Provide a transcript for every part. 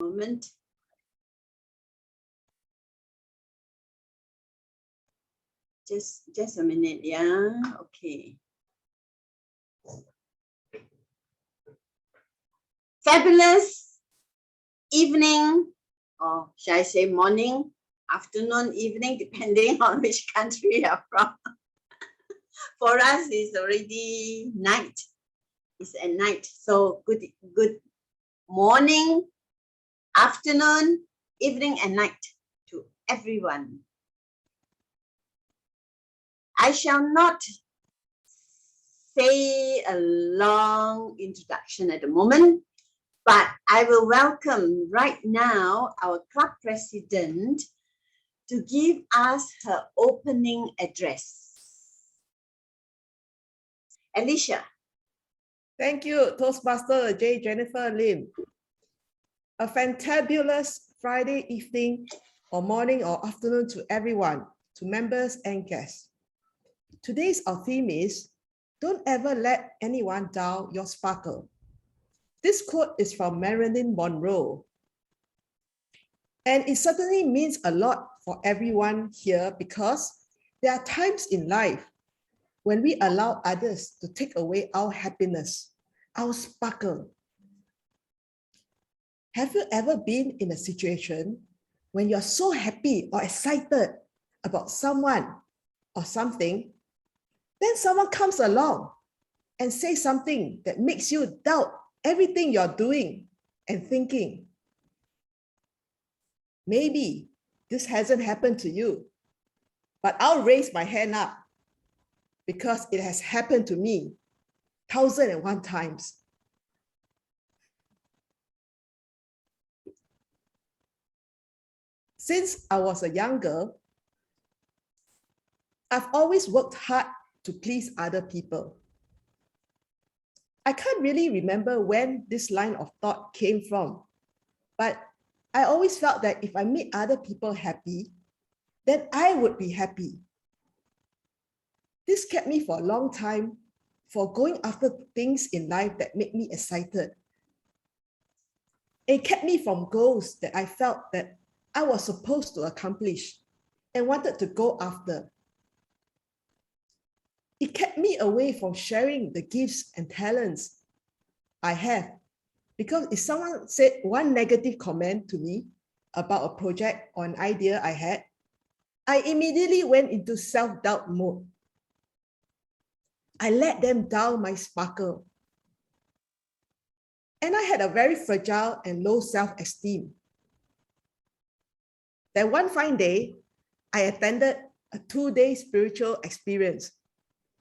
Moment. Just a minute, yeah. Okay. Fabulous evening, or shall I say morning, afternoon, evening, depending on which country you're from. For us, it's already night. It's at night. So good morning, afternoon, evening, and night to everyone. I shall not say a long introduction at the moment, but I will welcome right now our club president to give us her opening address. Alicia. Thank you, Toastmaster J. Jennifer Lim. A fantabulous Friday evening or morning or afternoon to everyone, to members and guests. Today's our theme is, don't ever let anyone down your sparkle. This quote is from Marilyn Monroe. And it certainly means a lot for everyone here because there are times in life when we allow others to take away our happiness, our sparkle. Have you ever been in a situation when you're so happy or excited about someone or something, then someone comes along and says something that makes you doubt everything you're doing and thinking? Maybe this hasn't happened to you, but I'll raise my hand up because it has happened to me 1,001 times. Since I was a young girl, I've always worked hard to please other people. I can't really remember when this line of thought came from, but I always felt that if I made other people happy, then I would be happy. This kept me for a long time for going after things in life that made me excited. It kept me from goals that I felt that I was supposed to accomplish and wanted to go after. It kept me away from sharing the gifts and talents I have, because if someone said one negative comment to me about a project or an idea I had, I immediately went into self-doubt mode. I let them down my sparkle. And I had a very fragile and low self-esteem. Then one fine day, I attended a 2-day spiritual experience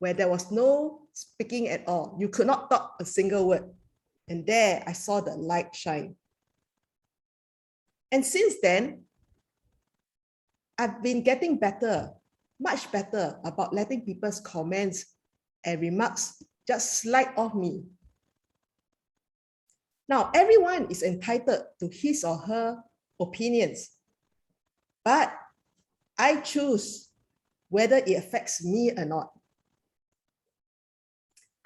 where there was no speaking at all. You could not talk a single word. And there I saw the light shine. And since then, I've been getting better, much better about letting people's comments and remarks just slide off me. Now, everyone is entitled to his or her opinions, but I choose whether it affects me or not.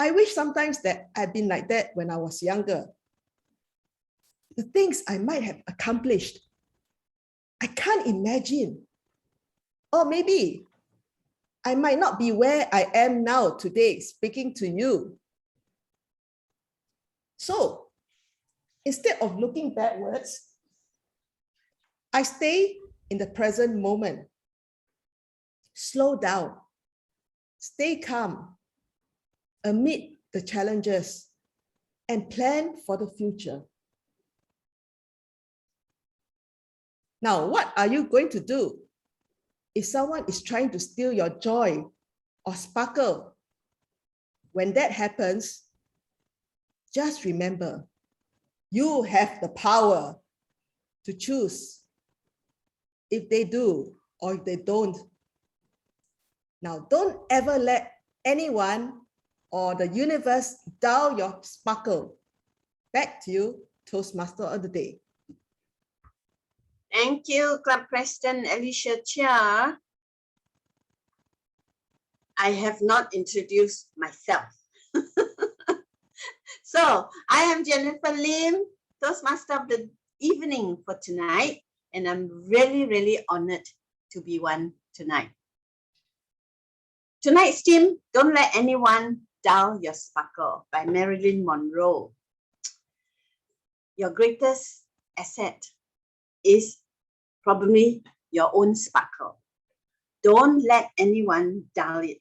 I wish sometimes that I'd been like that when I was younger. The things I might have accomplished, I can't imagine. Or maybe I might not be where I am now today, speaking to you. So instead of looking backwards, I stay in the present moment. Slow down, stay calm amid the challenges, and plan for the future. Now, what are you going to do if someone is trying to steal your joy or sparkle? When that happens, just remember, you have the power to choose if they do or if they don't. Now, don't ever let anyone or the universe dull your sparkle. Back to you, Toastmaster of the Day. Thank you, Club President Alicia Chia. I have not introduced myself. So, I am Jennifer Lim, Toastmaster of the evening for tonight, and I'm really, really honored to be one tonight. Tonight's theme, Don't Let Anyone Dull Your Sparkle by Marilyn Monroe. Your greatest asset is probably your own sparkle. Don't let anyone dull it.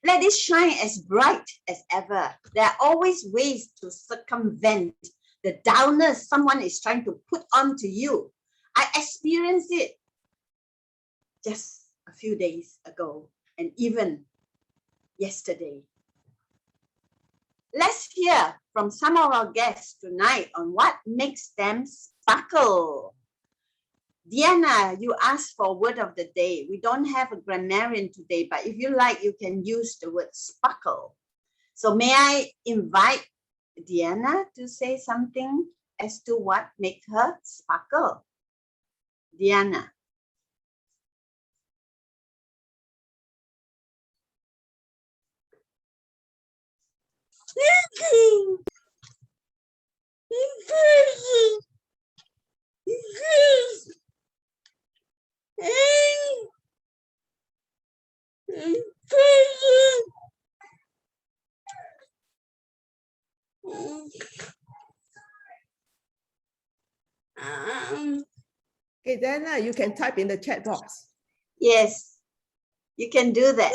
Let it shine as bright as ever. There are always ways to circumvent the dullness someone is trying to put onto you. I experienced it just a few days ago and even yesterday. Let's hear from some of our guests tonight on what makes them sparkle. Diana, you asked for word of the day. We don't have a grammarian today, but if you like, you can use the word sparkle. So may I invite Diana to say something as to what makes her sparkle? Diana. Okay, then you can type in the chat box. Yes, you can do that.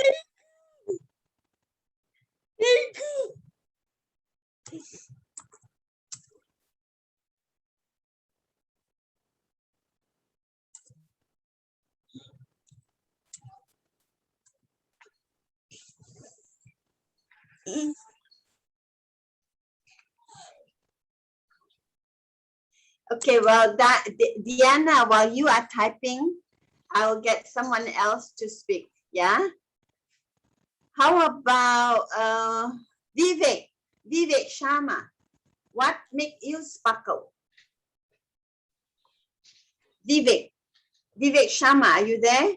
Okay, well, Diana, while you are typing, I'll get someone else to speak. Yeah. How about Vivek Sharma? What makes you sparkle? Vivek Sharma, are you there?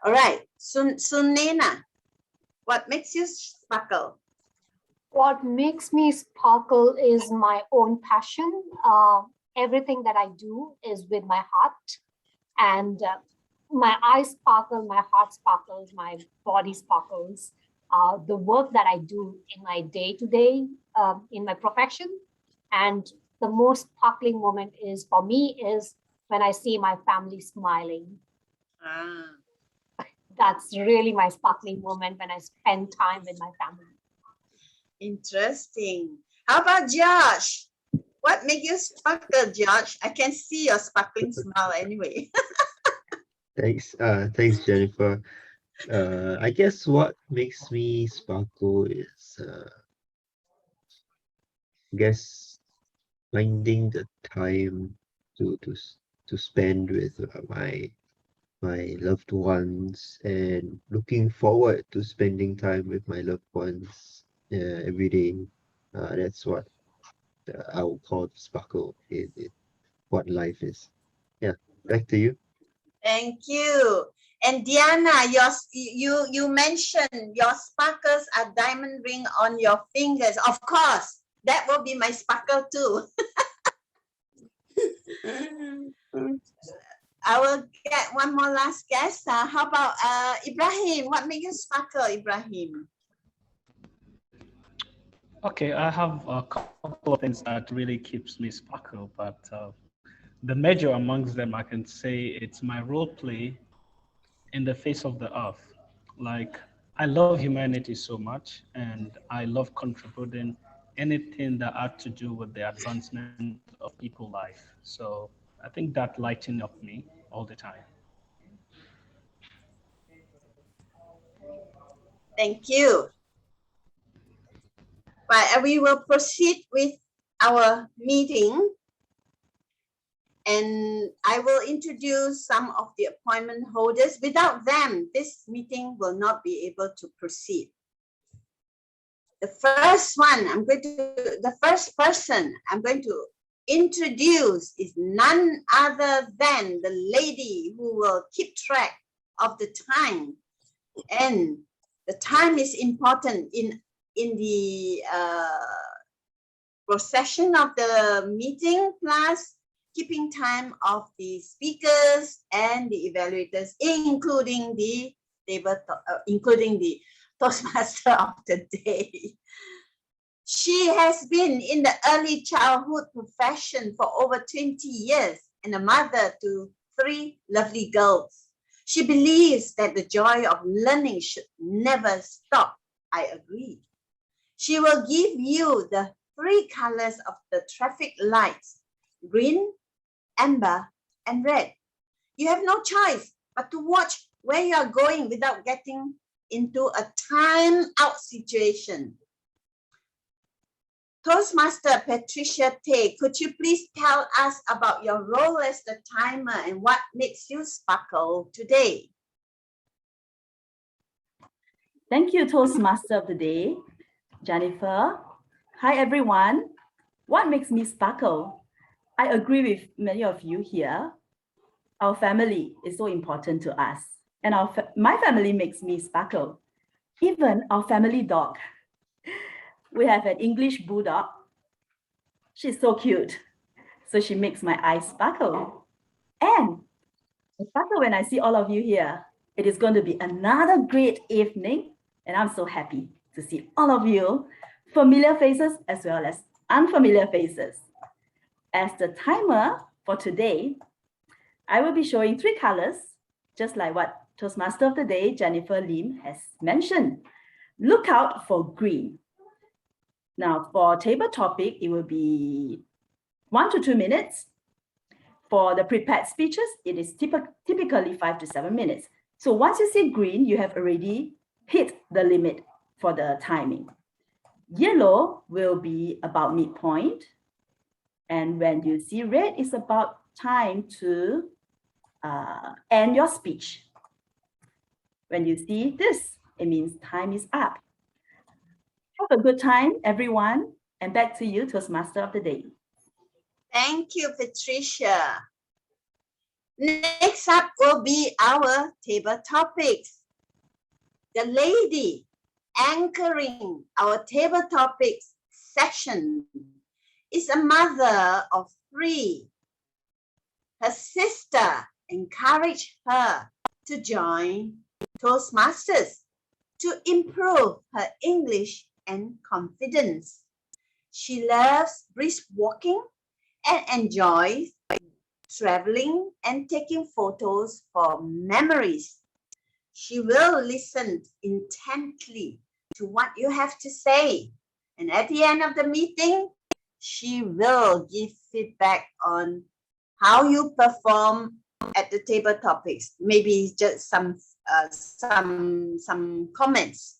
All right, Sunena, what makes you sparkle? What makes me sparkle is my own passion. Everything that I do is with my heart, and my eyes sparkle, my heart sparkles, my body sparkles. The work that I do in my day-to-day, in my profession, and the most sparkling moment is for me is when I see my family smiling. That's really my sparkling moment when I spend time with my family. Interesting. How about Josh? What makes you sparkle, Josh? I can see your sparkling smile anyway. Thanks, Jennifer. I guess what makes me sparkle is, I guess, finding the time to spend with my loved ones and looking forward to spending time with my loved ones every day. That's what I would call sparkle in what life is. Yeah, back to you. Thank you. And Diana, you mentioned your sparkles are diamond ring on your fingers. Of course, that will be my sparkle too. I will get one more last guest. How about Ibrahim? What makes you sparkle, Ibrahim? Okay, I have a couple of things that really keeps me sparkle, but the major amongst them, I can say it's my role play in the face of the earth. Like, I love humanity so much, and I love contributing anything that had to do with the advancement of people's life. So I think that lighting up me all the time. Thank you. But we will proceed with our meeting. And I will introduce some of the appointment holders. Without them, this meeting will not be able to proceed. The first person I'm going to introduce is none other than the lady who will keep track of the time. And the time is important in the procession of the meeting plus keeping time of the speakers and the evaluators, including the Toastmaster of the day. She has been in the early childhood profession for over 20 years and a mother to 3 lovely girls. She believes that the joy of learning should never stop. I agree. She will give you the 3 colors of the traffic lights: green, amber, and red. You have no choice but to watch where you are going without getting into a time-out situation. Toastmaster Patricia Tay, could you please tell us about your role as the timer and what makes you sparkle today? Thank you, Toastmaster of the day, Jennifer. Hi, everyone. What makes me sparkle? I agree with many of you here. Our family is so important to us, and my family makes me sparkle. Even our family dog. We have an English bulldog. She's so cute. So she makes my eyes sparkle. And I sparkle when I see all of you here. It is going to be another great evening, and I'm so happy to see all of you, familiar faces as well as unfamiliar faces. As the timer for today, I will be showing 3 colors, just like what Toastmaster of the Day, Jennifer Lim, has mentioned. Look out for green. Now, for table topic, it will be 1 to 2 minutes. For the prepared speeches, it is typically 5 to 7 minutes. So once you see green, you have already hit the limit for the timing. Yellow will be about midpoint. And when you see red, it's about time to end your speech. When you see this, it means time is up. Have a good time, everyone. And back to you, Toastmaster of the Day. Thank you, Patricia. Next up will be our table topics. The lady anchoring our table topics session is a mother of 3. Her sister encouraged her to join Toastmasters to improve her English and confidence. She loves brisk walking and enjoys traveling and taking photos for memories. She will listen intently to what you have to say. And at the end of the meeting, she will give feedback on how you perform at the table topics. Maybe just some comments.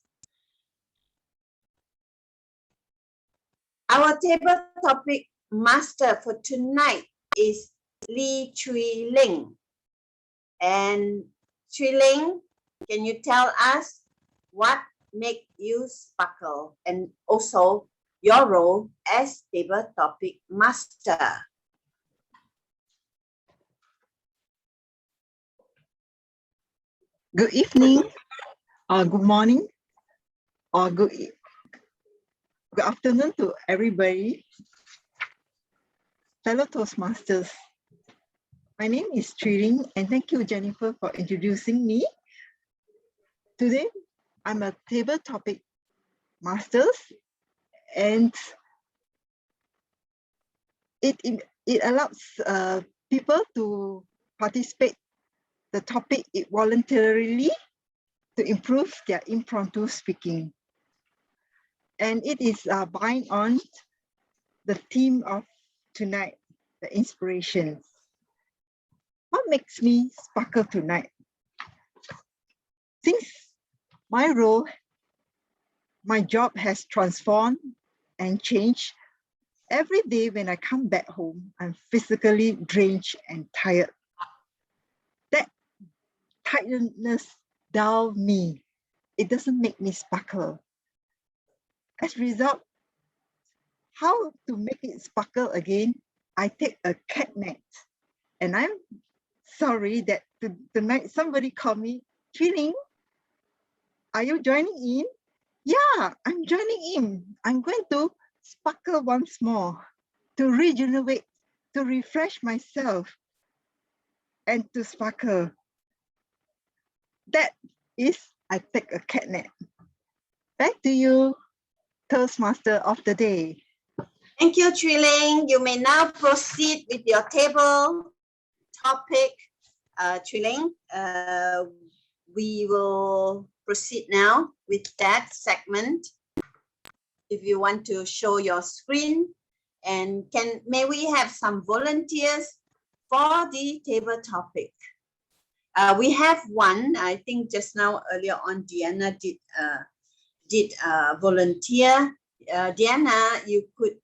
Our table topic master for tonight is Lee Chui Ling. And Chui Ling, can you tell us what makes you sparkle and also your role as table topic master? Good evening, or good morning, or good afternoon to everybody. Fellow Toastmasters, my name is Triling, and thank you, Jennifer, for introducing me. Today, I'm a table topic master, and it allows people to participate the topic voluntarily to improve their impromptu speaking. And it is bind on the theme of tonight, the inspiration. What makes me sparkle tonight? Since my role, my job has transformed and changed, every day when I come back home, I'm physically drained and tired. That tiredness dulls me. It doesn't make me sparkle. As a result, how to make it sparkle again? I take a cat nap. And I'm sorry that tonight somebody called me, Triling, are you joining in? Yeah, I'm joining in. I'm going to sparkle once more, to regenerate, to refresh myself, and to sparkle. That is, I take a cat nap. Back to you, Toastmaster of the day. Thank you, Trilling. You may now proceed with your table topic, Trilling. We will proceed now with that segment. If you want to show your screen, and may we have some volunteers for the table topic? We have one. I think just now earlier on, Diana did volunteer. Diana, you could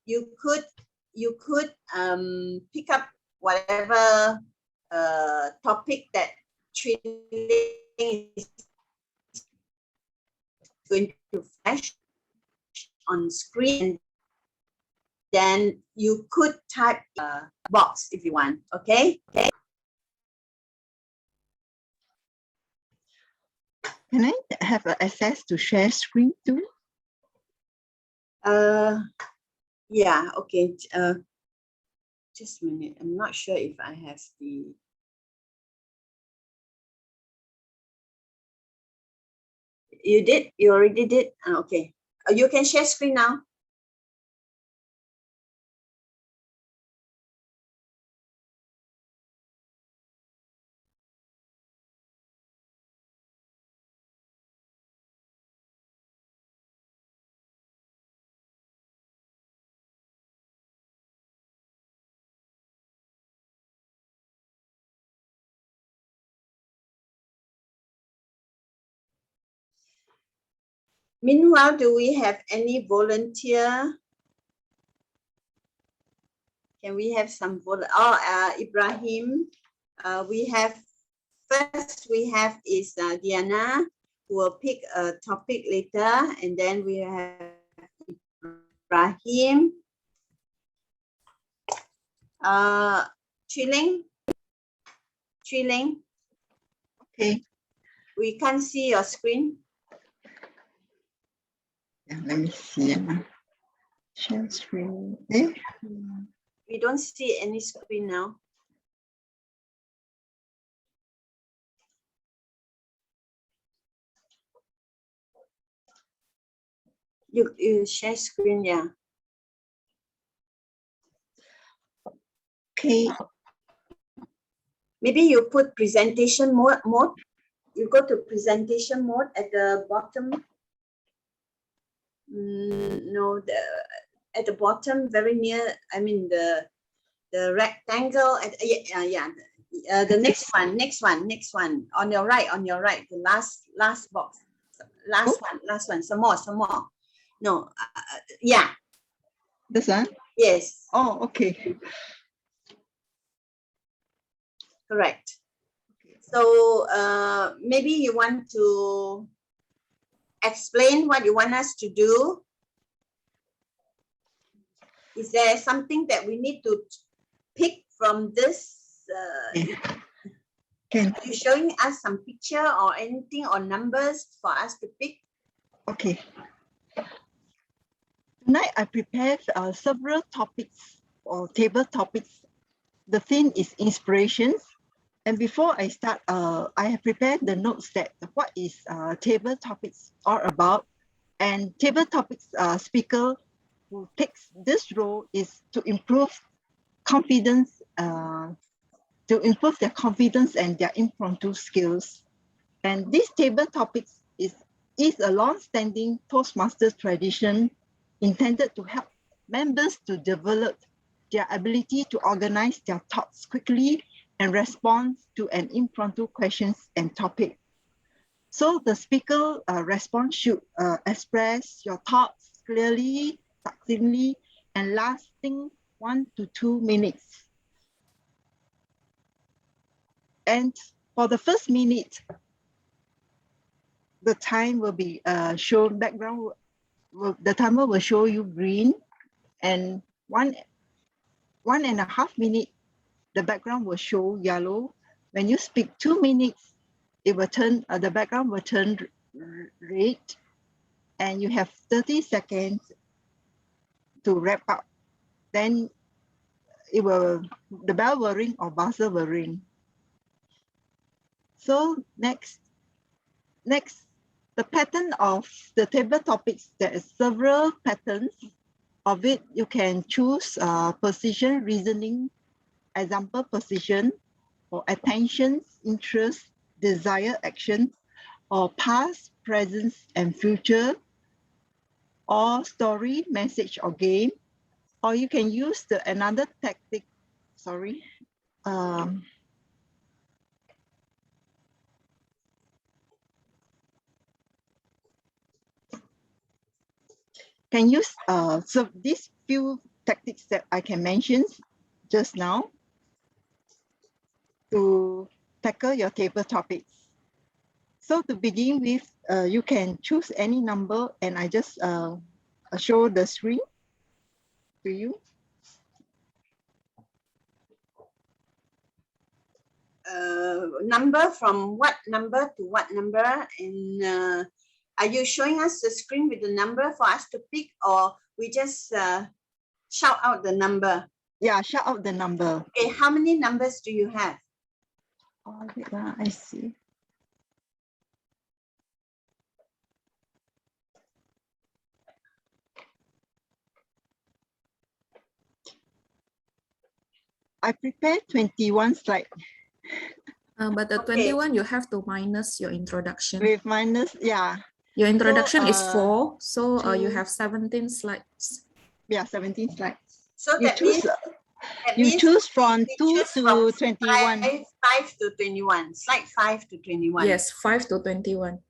pick up whatever topic that Trilling is going to flash on screen. Then you could type box if you want. Okay. Okay. Can I have access to share screen too? Yeah. Okay. Just a minute. I'm not sure if I have the. You did? You already did? Okay. You can share screen now. Meanwhile, do we have any volunteer? Can we have some Ibrahim? We have is Diana, who will pick a topic later, and then we have Ibrahim. Trilling. Okay. We can't see your screen. Yeah, let me see. Share screen. We don't see any screen now. You share screen, yeah. Okay. Maybe you put presentation mode. You go to presentation mode at the bottom. No, at the bottom, very near. I mean the rectangle. The next one on your right. The last box. Last one. Some more. No, yeah. This one? Yes. Oh, okay. Correct. So maybe you want to explain what you want us to do. Is there something that we need to pick from this? Can Are you showing us some picture or anything or numbers for us to pick? Okay. Tonight I prepared several topics or table topics. The theme is inspirations. And before I start, I have prepared the notes that what is table topics all about. And table topics speaker who takes this role is to improve confidence, to improve their confidence and their impromptu skills. And this table topics is a long-standing Toastmasters tradition intended to help members to develop their ability to organize their thoughts quickly and respond to an impromptu questions and topic. So the speaker response should express your thoughts clearly, succinctly, and lasting 1 to 2 minutes. And for the first minute, the time will be shown, the timer will show you green, and 1.5 minutes, the background will show yellow. When you speak 2 minutes, it will turn, the background will turn red, and you have 30 seconds. to wrap up. Then the bell will ring or buzzer will ring. So next, the pattern of the table topics, there is several patterns of it. You can choose position, reasoning, example position, or attention, interest, desire, action, or past, present, and future, or story, message, or game. Or you can use another tactic, can use so these few tactics that I can mention just now to tackle your table topics. So to begin with, you can choose any number, and I just show the screen to you. Number from what number to what number, and are you showing us the screen with the number for us to pick, or we just shout out the number? Yeah, shout out the number. Okay, how many numbers do you have? Oh, wait, I see. I prepared 21 slides. But the Okay. 21, you have to minus your introduction. With minus, yeah. Your introduction is So, 4, so you two- have 17 slides. Yeah, 17 slides. So You that choose, means choose from we 2 choose to from 21. 5 to 21, slide 5 to 21. Yes, 5 to 21.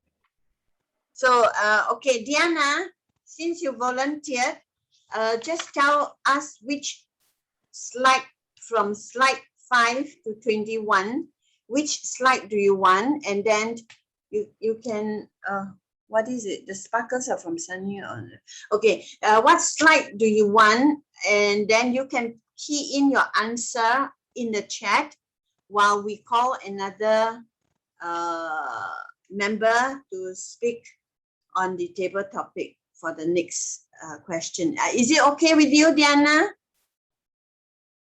So, okay, Diana, since you volunteered, just tell us which slide from slide 5 to 21, which slide do you want? And then you can, what is it? The sparkles are from Sunny on. Okay, what slide do you want? And then you can key in your answer in the chat while we call another member to speak on the table topic for the next question. Is it okay with you, Diana?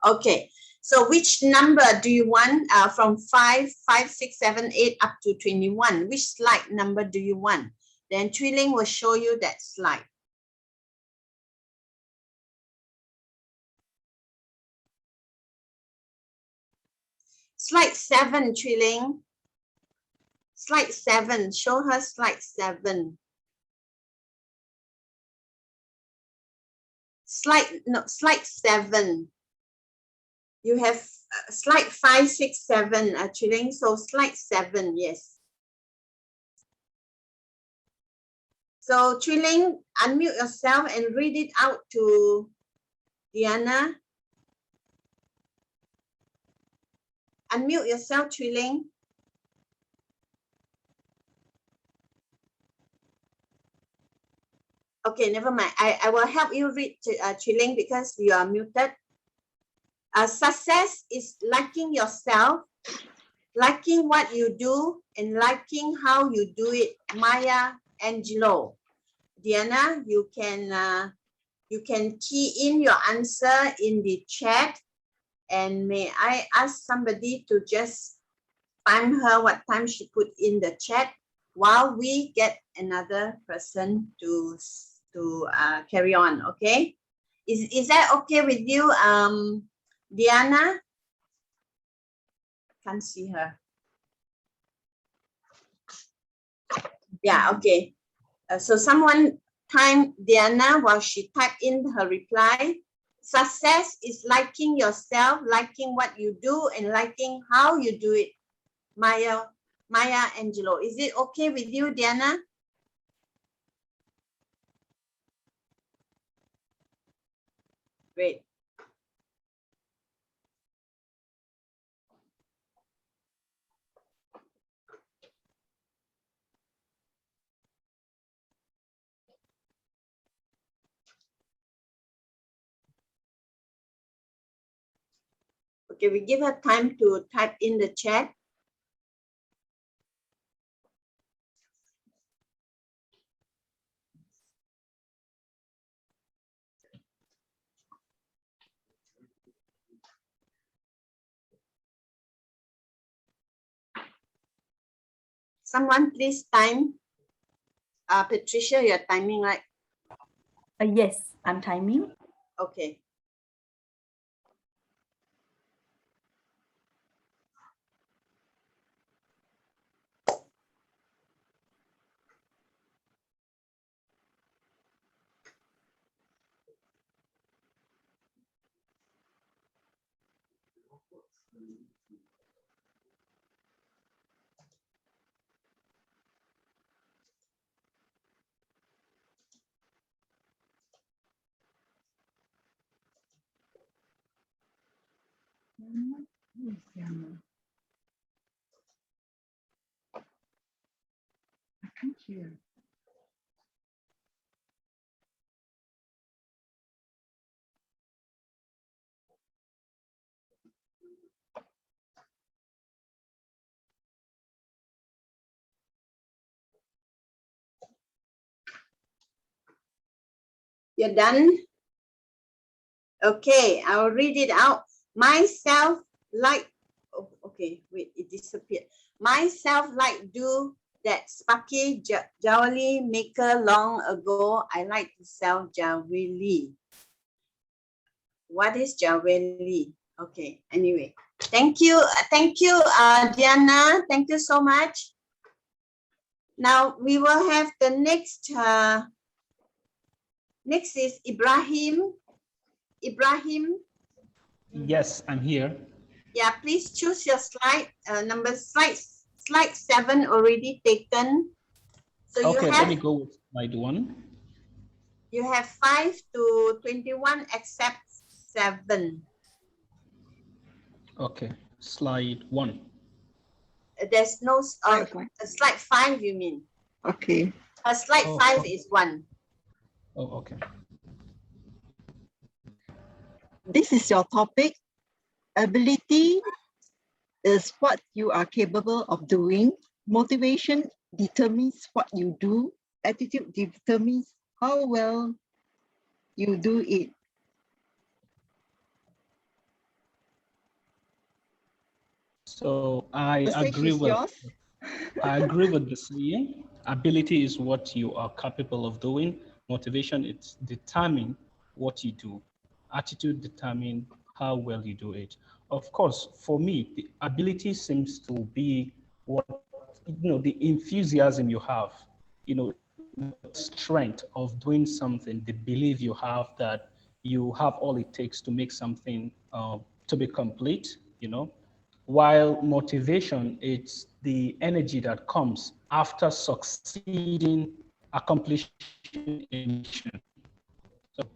Okay, so which number do you want from 5, 6, 7, 8 up to 21? Which slide number do you want? Then Chui Ling will show you that slide. Slide 7, Chui Ling. Slide 7, show her slide 7. Slide 7. You have slide 5, 6, 7, Chui Ling. So slide 7, yes. So Chui Ling, unmute yourself and read it out to Diana. Unmute yourself, Chui Ling. Okay, never mind. I will help you read Chui Ling because you are muted. Success is liking yourself, liking what you do, and liking how you do it. Maya Angelou. Diana, you can key in your answer in the chat, and may I ask somebody to just time her what time she put in the chat while we get another person to carry on. Okay, is that okay with you, Diana? Can't see her. Yeah, okay. So someone time Diana while she typed in her reply. Success is liking yourself, liking what you do, and liking how you do it. Maya Angelou. Is it okay with you, Diana? Great. Okay, we give her time to type in the chat. Someone please time. Patricia, you're timing, right? Yes, I'm timing. Okay. I can't hear. You're done? Okay, I'll read it out. Myself like, oh, okay, wait, it disappeared. Myself like do that sparky jewelry maker long ago. I like to sell jewelry. What is jewelry? Okay, anyway. Thank you, Diana. Thank you so much. Now we will have the next, next is Ibrahim. Ibrahim. Yes, I'm here. Yeah, please choose your slide. Slide 7 already taken. So Okay, you let me have go with slide 1. you have 5 to 21 except 7. Okay, slide 1. There's no Slide one. slide 5, you mean? Okay. Slide Oh, 5 oh. is 1. Oh, okay. This is your topic. Ability is what you are capable of doing. Motivation determines what you do. Attitude determines how well you do it. So I The stage agree is with yours. I agree with the saying. Ability is what you are capable of doing. Motivation, it's determine what you do. Attitude determine how well you do it. Of course, for me, the ability seems to be what, the enthusiasm you have, the strength of doing something, the belief you have that you have all it takes to make something to be complete, while motivation, it's the energy that comes after succeeding, accomplishing a mission. So,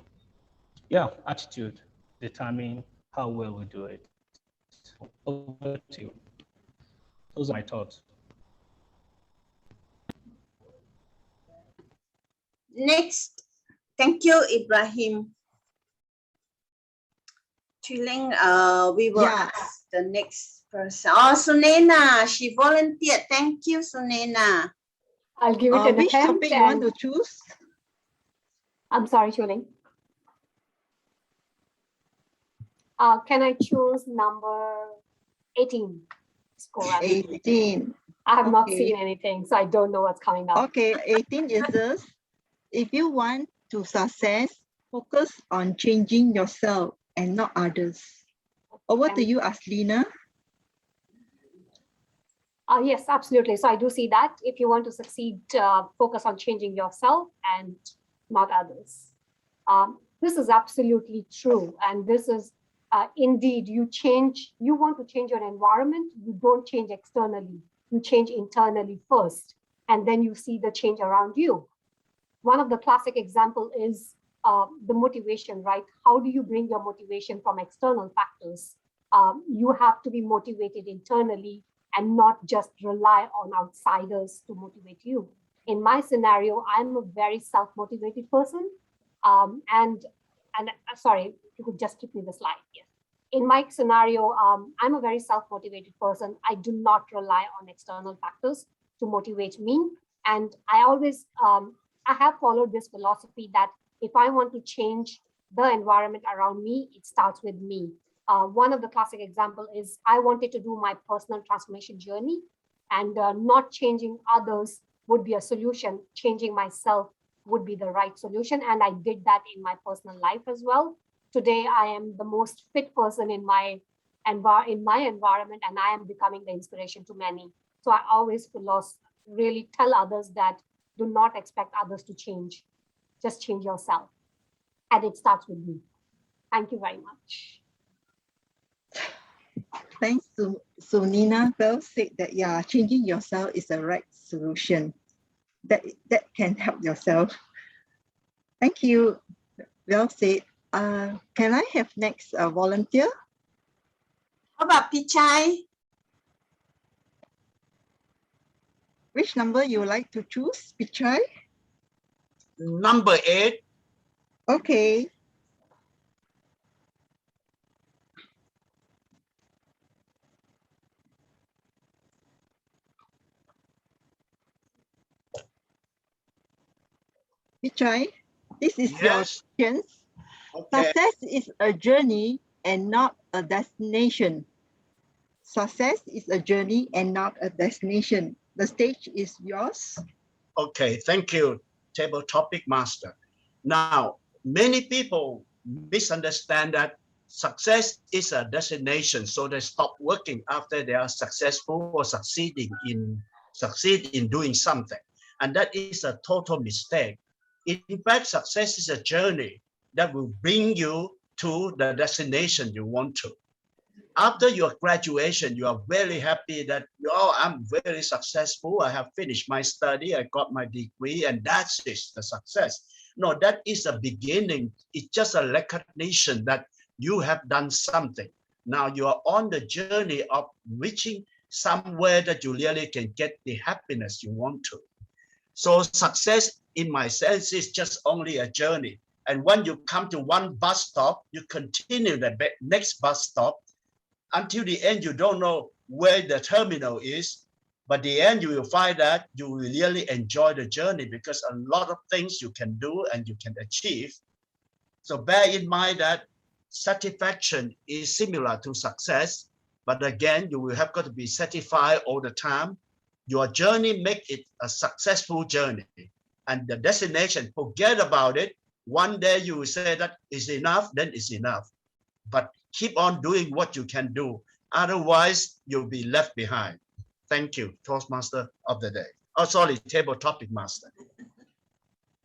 yeah, attitude determine how well we do it. Over to you. Those are my thoughts. Next, thank you, Ibrahim. Chuling, we will ask the next person. Oh, Sunena, she volunteered. Thank you, Sunena. I'll give it an Which attempt. topic you want to choose? I'm sorry, Chuling. Can I choose number 18? Sporadic. 18. I have not Okay. seen anything, so I don't know what's coming up. Okay, 18 is this. If you want to success, focus on changing yourself and not others. Over to you, Aslina. Yes, absolutely. So I do see that. If you want to succeed, focus on changing yourself and not others. This is absolutely true. And this is indeed, you want to change your environment. You don't change externally. You change internally first, and then you see the change around you. One of the classic example is the motivation, right? How do you bring your motivation from external factors? You have to be motivated internally and not just rely on outsiders to motivate you. In my scenario, I'm a very self-motivated person. Sorry, if you could just give me the slide. Yes. In my scenario, I'm a very self-motivated person. I do not rely on external factors to motivate me. And I always, I have followed this philosophy that if I want to change the environment around me, it starts with me. One of the classic example is I wanted to do my personal transformation journey. And not changing others would be a solution. Changing myself would be the right solution. And I did that in my personal life as well. Today, I am the most fit person in my environment, and I am becoming the inspiration to many. So I always really tell others that do not expect others to change. Just change yourself. And it starts with you. Thank you very much. Thanks to Nina. Well said that, yeah, changing yourself is the right solution. That can help yourself. Thank you. Well said. Can I have next volunteer? How about Pichai? Which number you would like to choose, Pichai? Number 8. Okay. Pichai, this is Yes. your chance. Okay. Success is a journey and not a destination. Success is a journey and not a destination. The stage is yours. Okay, thank you, Table Topic Master. Now, many people misunderstand that success is a destination, so they stop working after they are successful or succeed in doing something. And that is a total mistake. In fact, success is a journey that will bring you to the destination you want to. After your graduation, you are very happy that, oh, I'm very successful. I have finished my study. I got my degree, and that's the success. No, that is a beginning. It's just a recognition that you have done something. Now you are on the journey of reaching somewhere that you really can get the happiness you want to. So success, in my sense, is just only a journey. And when you come to one bus stop, you continue the next bus stop. Until the end, you don't know where the terminal is, but the end you will find that you will really enjoy the journey because a lot of things you can do and you can achieve. So bear in mind that satisfaction is similar to success, but again, you will have got to be satisfied all the time. Your journey make it a successful journey, and the destination, forget about it. One day you will say that is enough, then it's enough. But keep on doing what you can do. Otherwise, you'll be left behind. Thank you, Toastmaster of the day. Oh, sorry, Table Topic Master.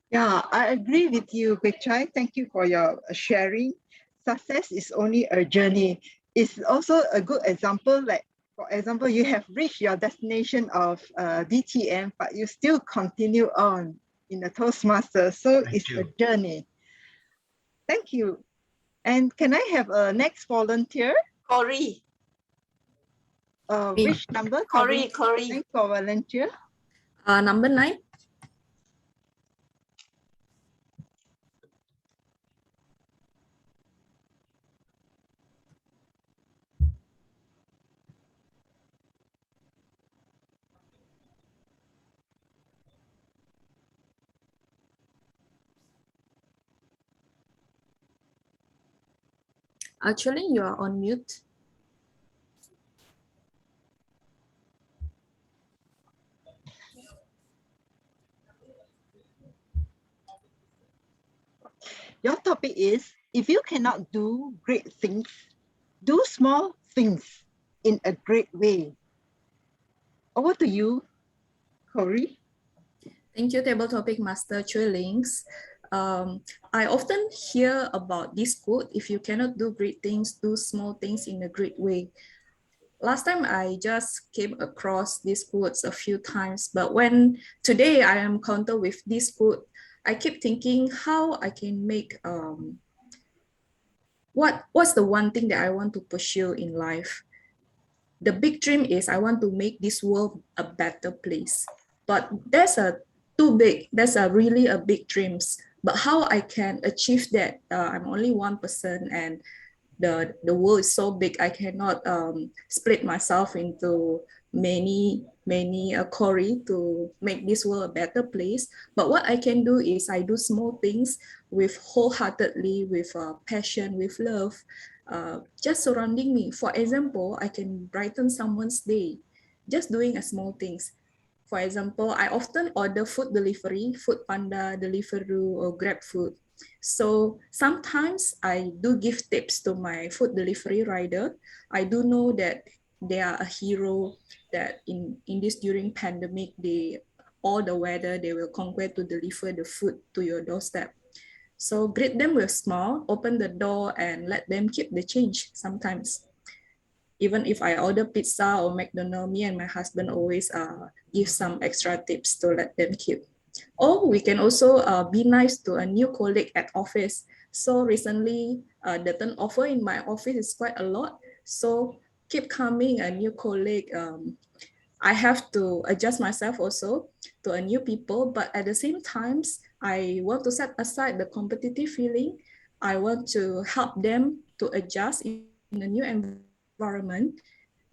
Yeah, I agree with you, Pichai. Thank you for your sharing. Success is only a journey. It's also a good example, like, for example, you have reached your destination of DTM, but you still continue on in the Toastmaster. So it's a journey. Thank you. And can I have a next volunteer? Corey. Which number? Corey. Thanks for volunteer. Number 9. Actually, you are on mute. Your topic is, if you cannot do great things, do small things in a great way. Over to you, Corey. Thank you, Table Topic Master Chui Links. I often hear about this quote, if you cannot do great things, do small things in a great way. Last time I just came across these quotes a few times, but when today I am encountered with this quote, I keep thinking how I can make, what's the one thing that I want to pursue in life? The big dream is I want to make this world a better place, but that's really a big dreams. But how I can achieve that? I'm only one person and the world is so big, I cannot split myself into many Corey to make this world a better place. But what I can do is I do small things with wholeheartedly, with passion, with love, just surrounding me. For example, I can brighten someone's day. just doing a small things. For example, I often order food delivery, Food Panda, Deliveroo, or Grab Food. So sometimes I do give tips to my food delivery rider. I do know that they are a hero, that in this during pandemic, all the weather, they will conquer to deliver the food to your doorstep. So greet them with smile, open the door, and let them keep the change sometimes. Even if I order pizza or McDonald's, me and my husband always give some extra tips to let them keep. Or we can also be nice to a new colleague at office. So recently, the turnover in my office is quite a lot. So keep coming a new colleague. I have to adjust myself also to a new people, but at the same times, I want to set aside the competitive feeling. I want to help them to adjust in a new environment,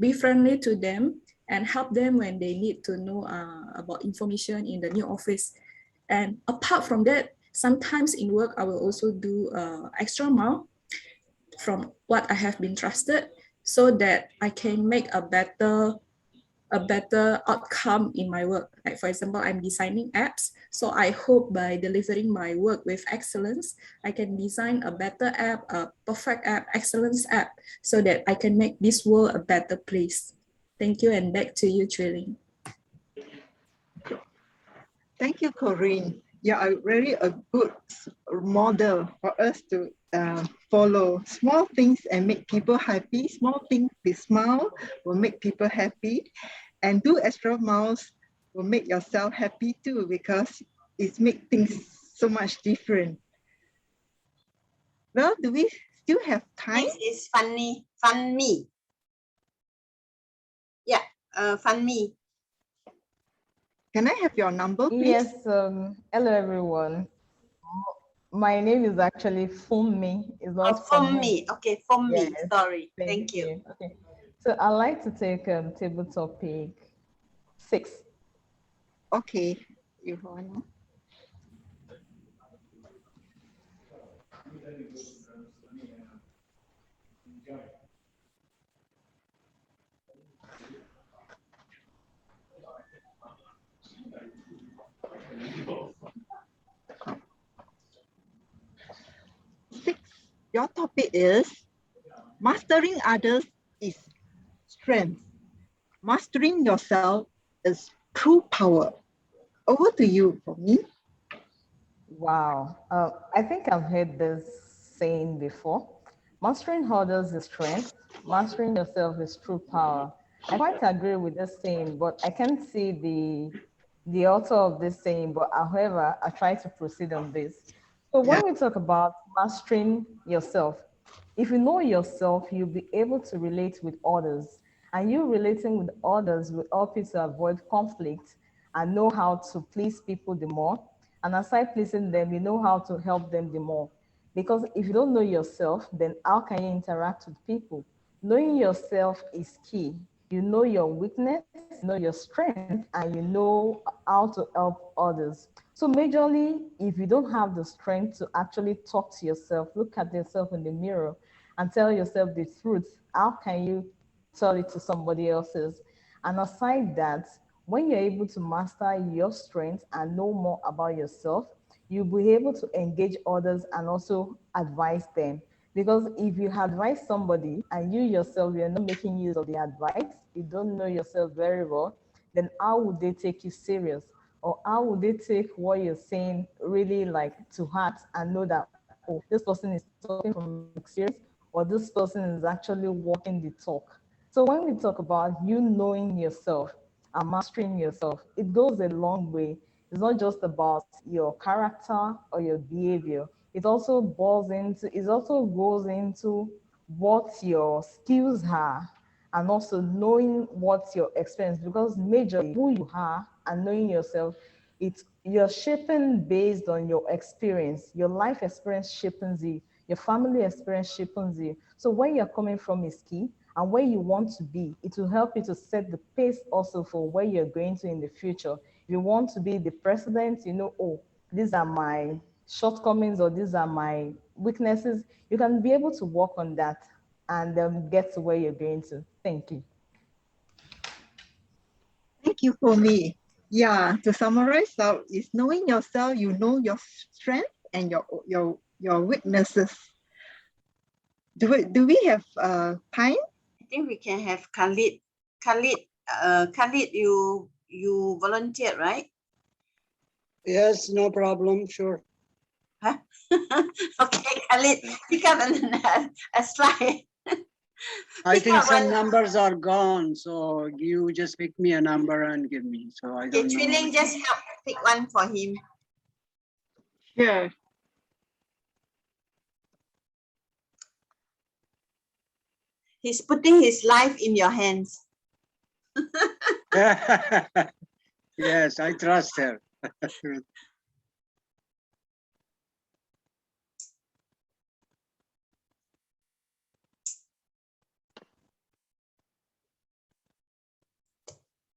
be friendly to them, and help them when they need to know about information in the new office. And apart from that, sometimes in work, I will also do extra mile from what I have been trusted so that I can make a better outcome in my work. Like for example, I'm designing apps. So I hope by delivering my work with excellence, I can design a better app, a perfect app, excellence app, so that I can make this world a better place. Thank you, and back to you, Trilling. Thank you, Corinne. You are really a good model for us to follow. Small things and make people happy. Small things with smile will make people happy. And do extra miles will make yourself happy too, because it makes things so much different. Well, do we still have time? Next is Fun Me. Yeah, Fun Me. Can I have your number, please? Yes, hello everyone. My name is actually Funmi. It's not Funmi. Okay, Funmi. Yes, Sorry. Thank you. Okay. So I'd like to take table topic 6. Okay, you want. Your topic is mastering others is strength. Mastering yourself is true power. Over to you, for me. Wow. I think I've heard this saying before. Mastering others is strength. Mastering yourself is true power. I quite agree with this saying, but I can't see the author of this saying, but however, I try to proceed on this. So when we talk about mastering yourself, if you know yourself, you'll be able to relate with others. And you relating with others will help you to avoid conflict and know how to please people the more. And aside pleasing them, you know how to help them the more. Because if you don't know yourself, then how can you interact with people? Knowing yourself is key. You know your weakness, you know your strength, and you know how to help others. So majorly, if you don't have the strength to actually talk to yourself, look at yourself in the mirror and tell yourself the truth, how can you tell it to somebody else's? And aside that, when you're able to master your strengths and know more about yourself, you'll be able to engage others and also advise them. Because if you advise somebody and you yourself, you're not making use of the advice, you don't know yourself very well, then how would they take you serious? Or how would they take what you're saying really like to heart and know that, oh, this person is talking from experience, or this person is actually walking the talk. So when we talk about you knowing yourself and mastering yourself, it goes a long way. It's not just about your character or your behavior. It also goes into what your skills are and also knowing what your experience, because majorly who you are and knowing yourself, you're shaping based on your experience. Your life experience shapes you, your family experience shapes you. So where you're coming from is key, and where you want to be, it will help you to set the pace also for where you're going to in the future. If you want to be the president, you know, oh, these are my shortcomings or these are my weaknesses. You can be able to work on that and get to where you're going to. Thank you. you for me. Yeah, to summarize out is knowing yourself, you know your strength and your weaknesses. Do we have time? I think we can have Khalid. Khalid, you volunteered, right? Yes, no problem, sure. Huh? Okay, Khalid, pick up a slide. I Pick think up some one. numbers are gone, so you just pick me a number and give me. So I Okay, don't know. Trilling, just help pick one for him. Sure. He's putting his life in your hands. Yes, I trust her.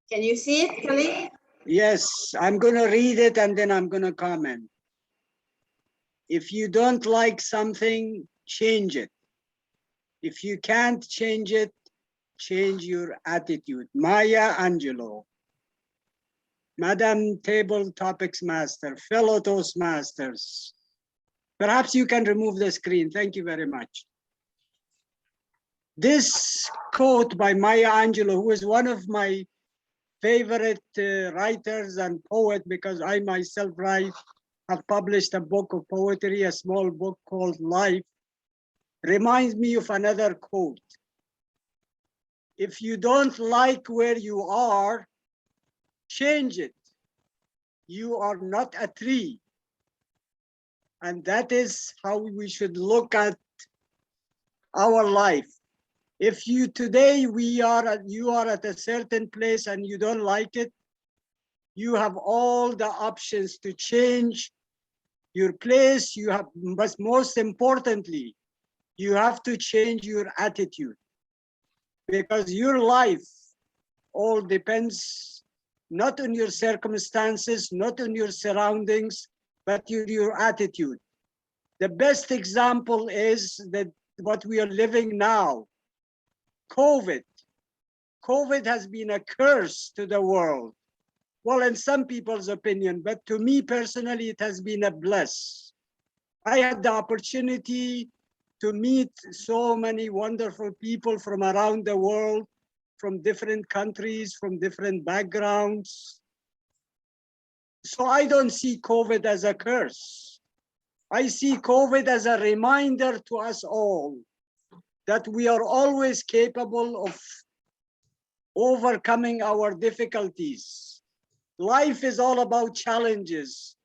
Can you see it, Khalid? Yes, I'm going to read it and then I'm going to comment. If you don't like something, change it. If you can't change it, change your attitude. Maya Angelou. Madam Table Topics Master, fellow Toastmasters. Perhaps you can remove the screen. Thank you very much. This quote by Maya Angelou, who is one of my favorite writers and poet, because I myself have published a book of poetry, a small book called Life, reminds me of another quote. If you don't like where you are, change it. You are not a tree. And that is how we should look at our life. If you today you are at a certain place and you don't like it, you have all the options to change your place. You have, but most importantly, you have to change your attitude, because your life all depends not on your circumstances, not on your surroundings, but your attitude. The best example is that what we are living now, COVID. COVID has been a curse to the world. Well, in some people's opinion, but to me personally, it has been a bless. I had the opportunity to meet so many wonderful people from around the world, from different countries, from different backgrounds. So I don't see COVID as a curse. I see COVID as a reminder to us all that we are always capable of overcoming our difficulties. Life is all about challenges,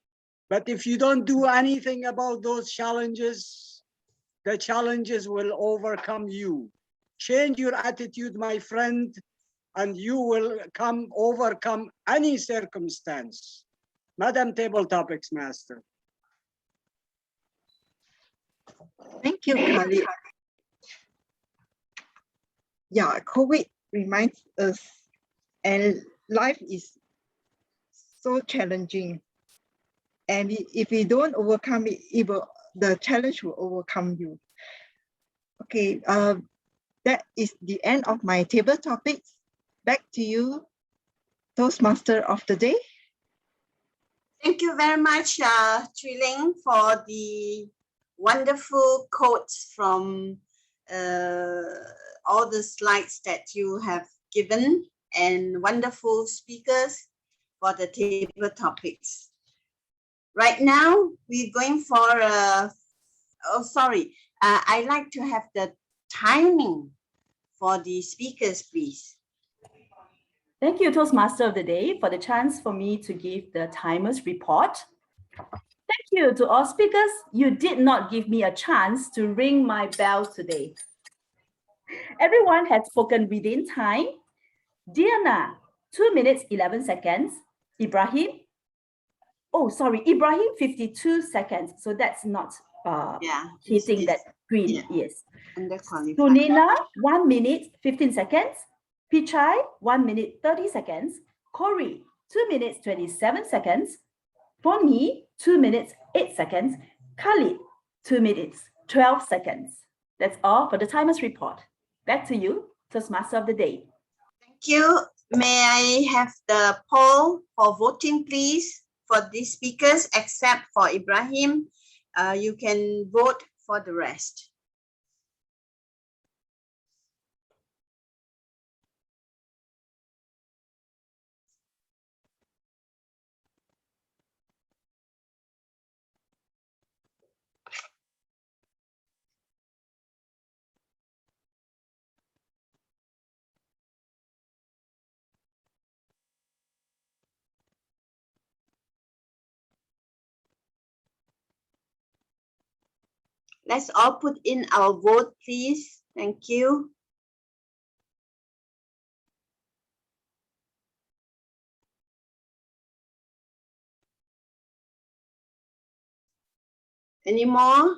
but if you don't do anything about those challenges, the challenges will overcome you. Change your attitude, my friend, and you will overcome any circumstance. Madam Table Topics Master. Thank you, Khalid. Yeah, COVID reminds us, and life is so challenging. And if we don't overcome it, the challenge will overcome you. Okay, that is the end of my table topics. Back to you, Toastmaster of the day. Thank you very much, Trilling, for the wonderful quotes from all the slides that you have given, and wonderful speakers for the table topics. Right now, we're going for I'd like to have the timing for the speakers, please. Thank you, Toastmaster of the Day, for the chance for me to give the timers report. Thank you to all speakers. You did not give me a chance to ring my bell today. Everyone has spoken within time. Diana, 2 minutes, 11 seconds. Ibrahim, 52 seconds. So that's not hitting that green, yes. Sunina, 1 minute, 15 seconds. Pichai, 1 minute, 30 seconds. Corey, 2 minutes, 27 seconds. Bonnie, 2 minutes, 8 seconds. Khalid, 2 minutes, 12 seconds. That's all for the timers report. Back to you, Toastmaster of the Day. Thank you May I have the poll for voting, please, for these speakers, except for Ibrahim. You can vote for the rest. Let's all put in our vote, please. Thank you. Any more?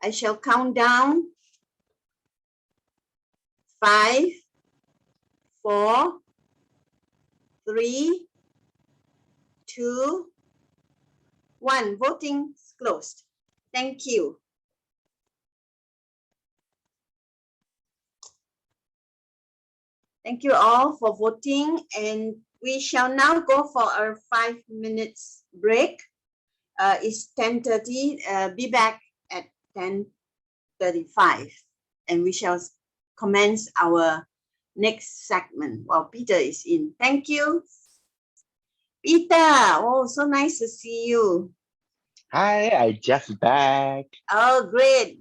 I shall count down. 5, 4, 3, 2, 1. Voting is closed. Thank you. Thank you all for voting, and we shall now go for our 5 minutes break. It's 10:30. Be back at 10:35, and we shall commence our next segment while Peter is in. Thank you. Peter, oh, so nice to see you. Hi, I just back. Oh, great.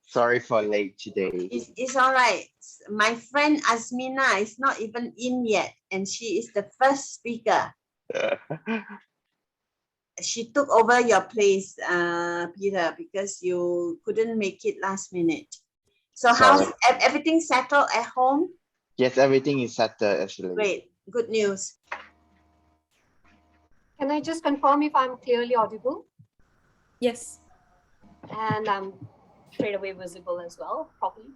Sorry for late today. It's all right. My friend Asmina is not even in yet, and she is the first speaker. She took over your place, Peter, because you couldn't make it last minute. So how's everything settled at home? Yes, everything is settled actually. Great, good news. Can I just confirm if I'm clearly audible? Yes. And I'm straight away visible as well, properly.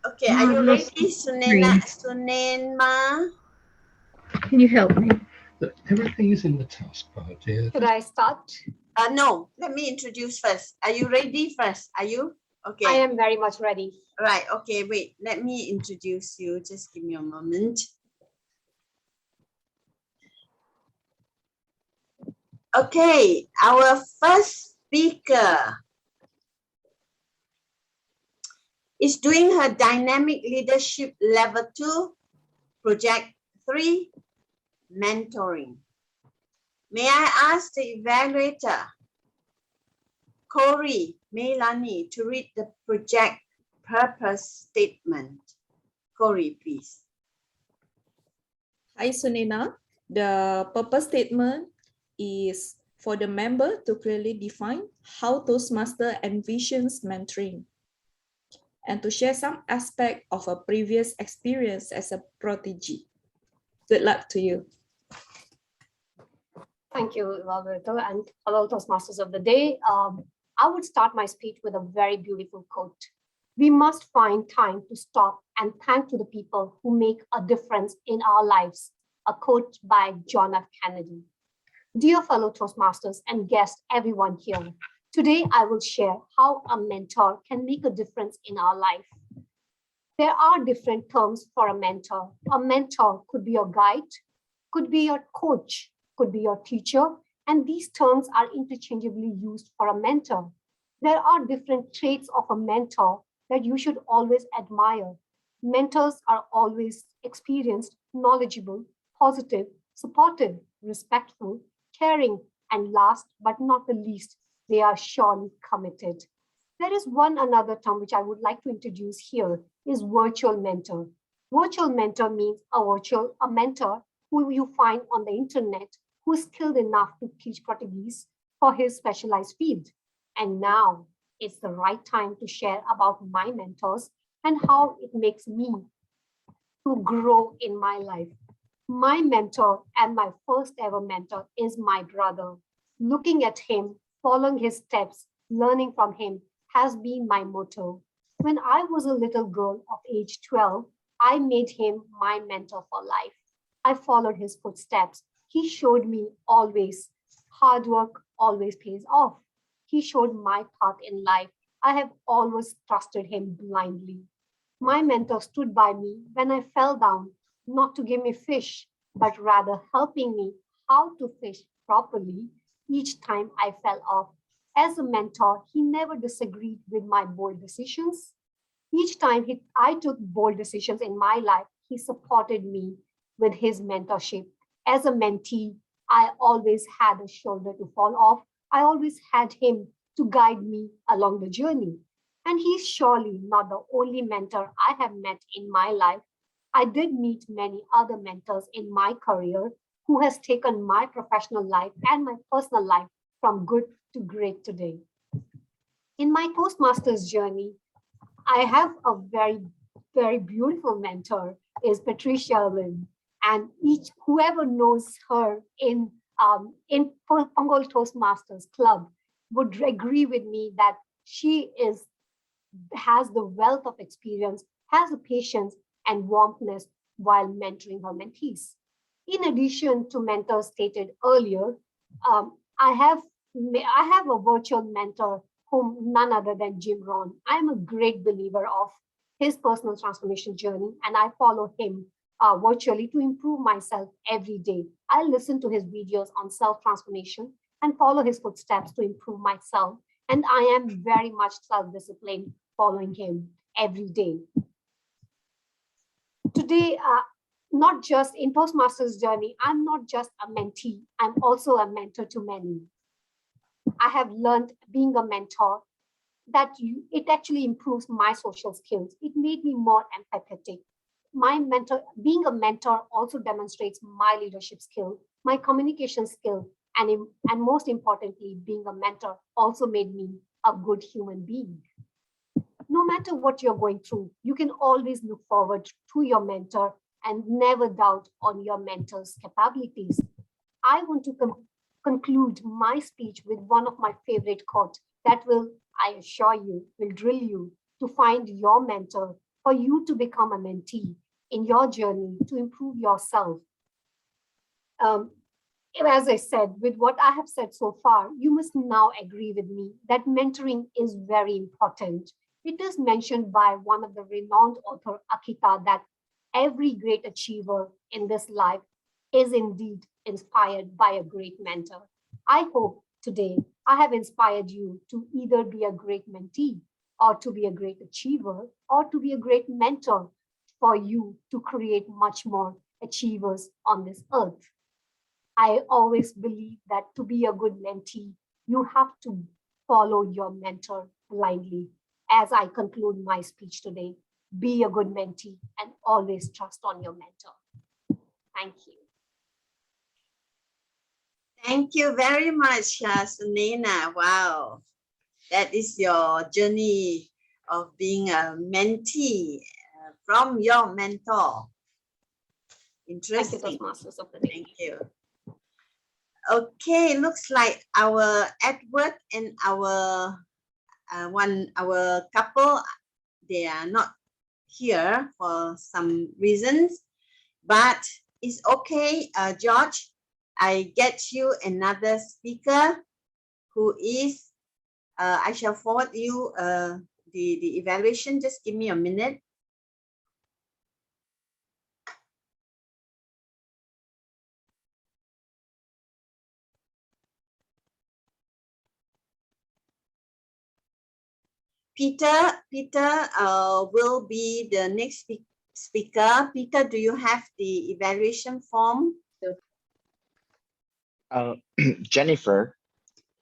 Okay, are you ready, Sunenma? Can you help me? Everything is in the taskbar, dear. Should I start? No, let me introduce first. Are you ready first? Are you? Okay. I am very much ready. Right, okay, wait. Let me introduce you. Just give me a moment. Okay, our first speaker is doing her Dynamic Leadership Level 2, Project 3, Mentoring. May I ask the evaluator, Corey Melani, to read the project purpose statement. Corey, please. Hi, Sunena. The purpose statement is for the member to clearly define how Toastmaster envisions mentoring and to share some aspect of a previous experience as a protege. Good luck to you. Thank you, Evaluator, and hello, Toastmasters of the day. I would start my speech with a very beautiful quote. We must find time to stop and thank to the people who make a difference in our lives. A quote by John F. Kennedy. Dear fellow Toastmasters and guests, everyone here, today I will share how a mentor can make a difference in our life. There are different terms for a mentor. A mentor could be your guide, could be your coach, could be your teacher, and these terms are interchangeably used for a mentor. There are different traits of a mentor that you should always admire. Mentors are always experienced, knowledgeable, positive, supportive, respectful, caring, and last but not the least, they are surely committed. There is one another term which I would like to introduce here is virtual mentor. Virtual mentor means a mentor who you find on the internet who is skilled enough to teach proteges for his specialized field. And now it's the right time to share about my mentors and how it makes me to grow in my life. My mentor and my first ever mentor is my brother. Looking at him, following his steps, learning from him has been my motto. When I was a little girl of age 12, I made him my mentor for life. I followed his footsteps. He showed me always hard work always pays off. He showed my path in life. I have always trusted him blindly. My mentor stood by me when I fell down, not to give me fish, but rather helping me how to fish properly each time I fell off. As a mentor, he never disagreed with my bold decisions. Each time I took bold decisions in my life, he supported me with his mentorship. As a mentee, I always had a shoulder to fall off. I always had him to guide me along the journey. And he's surely not the only mentor I have met in my life. I did meet many other mentors in my career who has taken my professional life and my personal life from good to great today. In my Toastmasters journey, I have a very beautiful mentor is Patricia Lynn, and whoever knows her in Punggol Toastmasters Club would agree with me that she has the wealth of experience, has the patience and warmthness while mentoring her mentees. In addition to mentors stated earlier, I have a virtual mentor whom none other than Jim Rohn. I'm a great believer of his personal transformation journey, and I follow him virtually to improve myself every day. I listen to his videos on self-transformation and follow his footsteps to improve myself. And I am very much self-disciplined following him every day. Today, not just in Toastmasters journey, I'm not just a mentee, I'm also a mentor to many. I have learned being a mentor that it actually improves my social skills. It made me more empathetic. Being a mentor also demonstrates my leadership skill, my communication skill, and most importantly, being a mentor also made me a good human being. No matter what you're going through, you can always look forward to your mentor and never doubt on your mentor's capabilities. I want to conclude my speech with one of my favorite quotes that will, I assure you, will drill you to find your mentor, for you to become a mentee in your journey to improve yourself. As I said, with what I have said so far, you must now agree with me that mentoring is very important. It is mentioned by one of the renowned author, Akita, that every great achiever in this life is indeed inspired by a great mentor. I hope today I have inspired you to either be a great mentee or to be a great achiever or to be a great mentor for you to create much more achievers on this earth. I always believe that to be a good mentee, you have to follow your mentor blindly. As I conclude my speech today, be a good mentee and always trust on your mentor. Thank you. Thank you very much, Sunena. Wow, that is your journey of being a mentee from your mentor. Interesting. Thank you, Toastmasters of the day. Thank you. Okay, looks like our Edward and our couple, they are not here for some reasons, but it's okay, George. I get you another speaker who is, I shall forward you the evaluation. Just give me a minute. Peter will be the next speaker. Peter, do you have the evaluation form? Jennifer,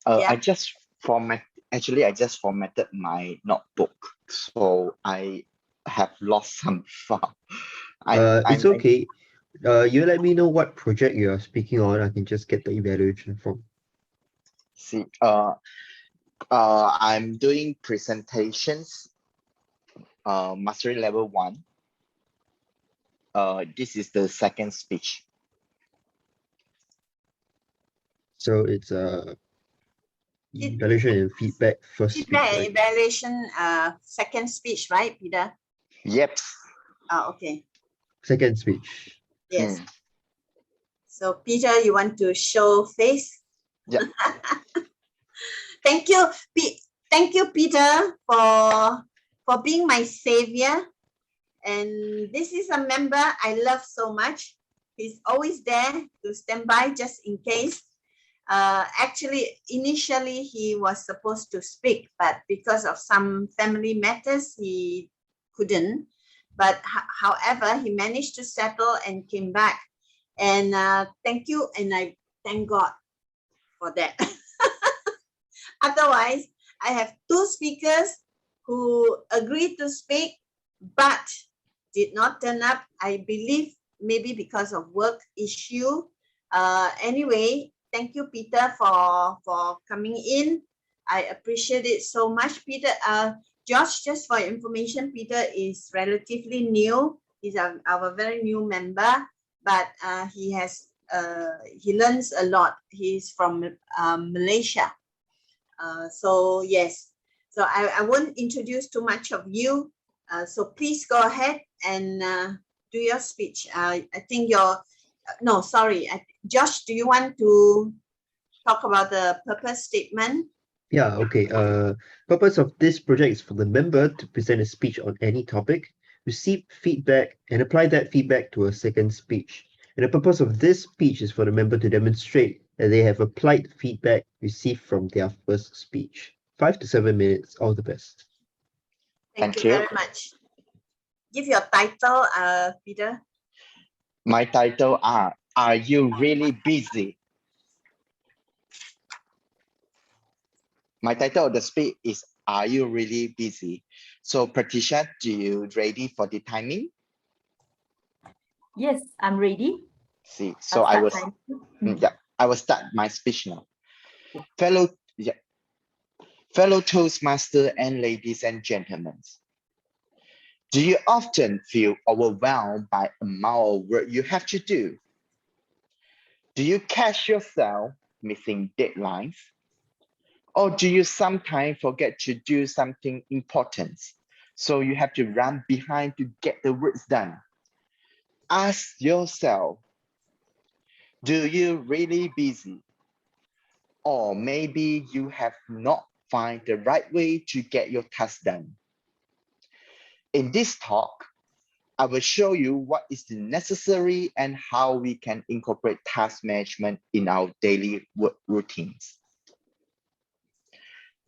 Yeah. I just formatted my notebook, so I have lost some file. It's okay. You let me know what project you are speaking on. I can just get the evaluation form. See, I'm doing presentations, mastery level 1. This is the second speech. So it's evaluation and feedback first speech, right? Evaluation second speech, right, Peter? Yep. Okay. Second speech. Yes. So Peter, you want to show face? Yeah. Thank you. thank you, Peter, for being my savior. And this is a member I love so much. He's always there to stand by just in case. Actually, initially he was supposed to speak, but because of some family matters, he couldn't. But however, he managed to settle and came back. And thank you, and I thank God for that. Otherwise, I have two speakers who agreed to speak, but did not turn up. I believe maybe because of work issue. Anyway, thank you, Peter, for coming in. I appreciate it so much, Peter. Josh, just for your information, Peter is relatively new. He's our very new member, but he learns a lot. He's from Malaysia. So yes, so I won't introduce too much of you. So please go ahead and do your speech. I think no, sorry. Josh, do you want to talk about the purpose statement? Yeah, okay. Purpose of this project is for the member to present a speech on any topic, receive feedback, and apply that feedback to a second speech. And the purpose of this speech is for the member to demonstrate that they have applied feedback received from their first speech. 5 to 7 minutes, all the best. Thank you very much. Give your title, Peter. My title Are You Really Busy? My title of the speech is Are You Really Busy? So Patricia, do you ready for the timing? Yes, I'm ready. See, so I will start my speech now. Fellow Toastmaster and ladies and gentlemen, do you often feel overwhelmed by the amount of work you have to do? Do you catch yourself missing deadlines? Or do you sometimes forget to do something important, so you have to run behind to get the work done? Ask yourself, do you really busy? Or maybe you have not found the right way to get your task done. In this talk, I will show you what is necessary and how we can incorporate task management in our daily work routines.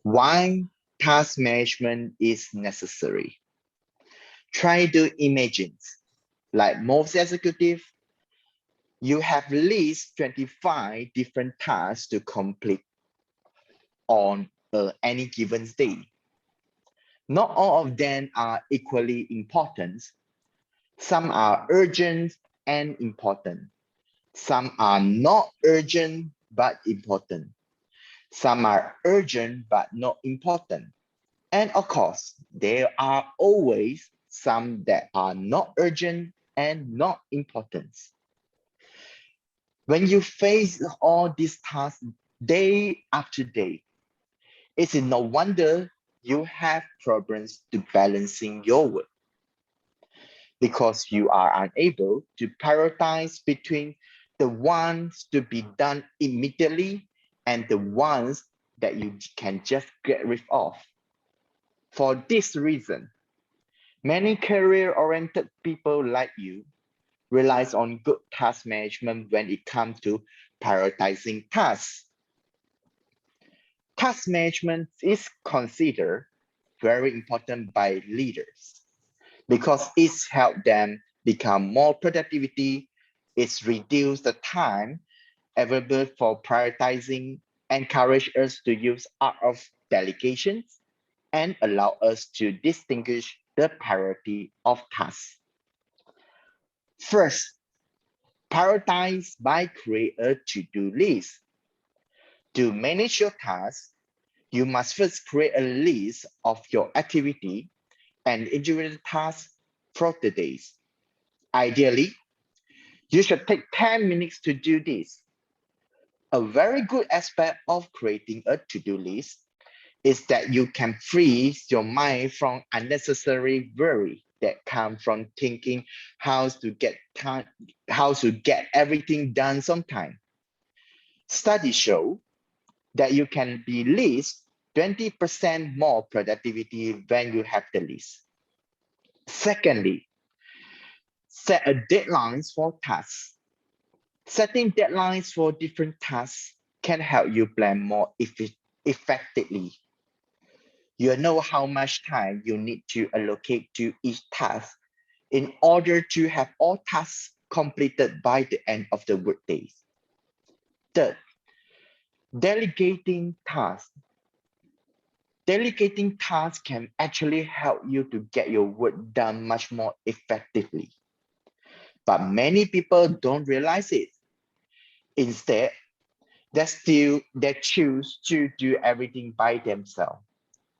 Why task management is necessary? Try to imagine, like most executives, you have at least 25 different tasks to complete on any given day. Not all of them are equally important. Some are urgent and important. Some are not urgent but important. Some are urgent but not important. And of course, there are always some that are not urgent and not important. When you face all these tasks day after day, it's no wonder you have problems to balancing your work, because you are unable to prioritize between the ones to be done immediately and the ones that you can just get rid of. For this reason, many career-oriented people like you relies on good task management when it comes to prioritizing tasks. Task management is considered very important by leaders because it's helped them become more productivity, it's reduced the time available for prioritizing, encourage us to use art of delegation, and allow us to distinguish the priority of tasks. First, prioritize by create a to-do list. To manage your tasks, you must first create a list of your activity and individual tasks for the days. Ideally, you should take 10 minutes to do this. A very good aspect of creating a to-do list is that you can free your mind from unnecessary worry that come from thinking how to get everything done sometime. Studies show that you can be list 20% more productivity when you have the list. Secondly, set a deadlines for tasks. Setting deadlines for different tasks can help you plan more effectively. You know how much time you need to allocate to each task in order to have all tasks completed by the end of the workday. Third, delegating tasks. Delegating tasks can actually help you to get your work done much more effectively. But many people don't realize it. Instead, they choose to do everything by themselves,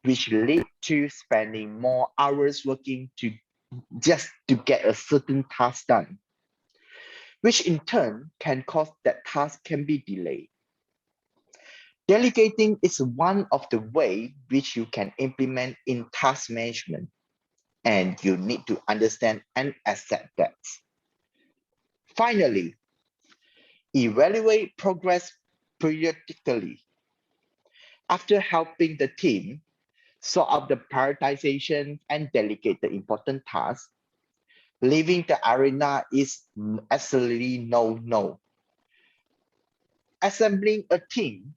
which lead to spending more hours working just to get a certain task done, which in turn can cause that task can be delayed. Delegating is one of the ways which you can implement in task management, and you need to understand and accept that. Finally, evaluate progress periodically. After helping the team sort out the prioritization and delegate the important tasks, leaving the arena is absolutely no. Assembling a team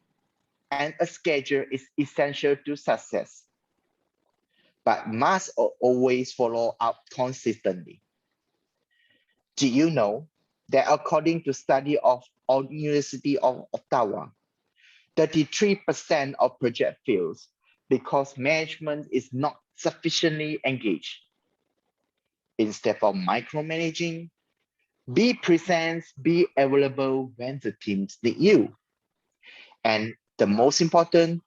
and a schedule is essential to success, but must always follow up consistently. Do you know that according to study of University of Ottawa, 33% of project fails because management is not sufficiently engaged? Instead of micromanaging, be present, be available when the teams need you. And the most important,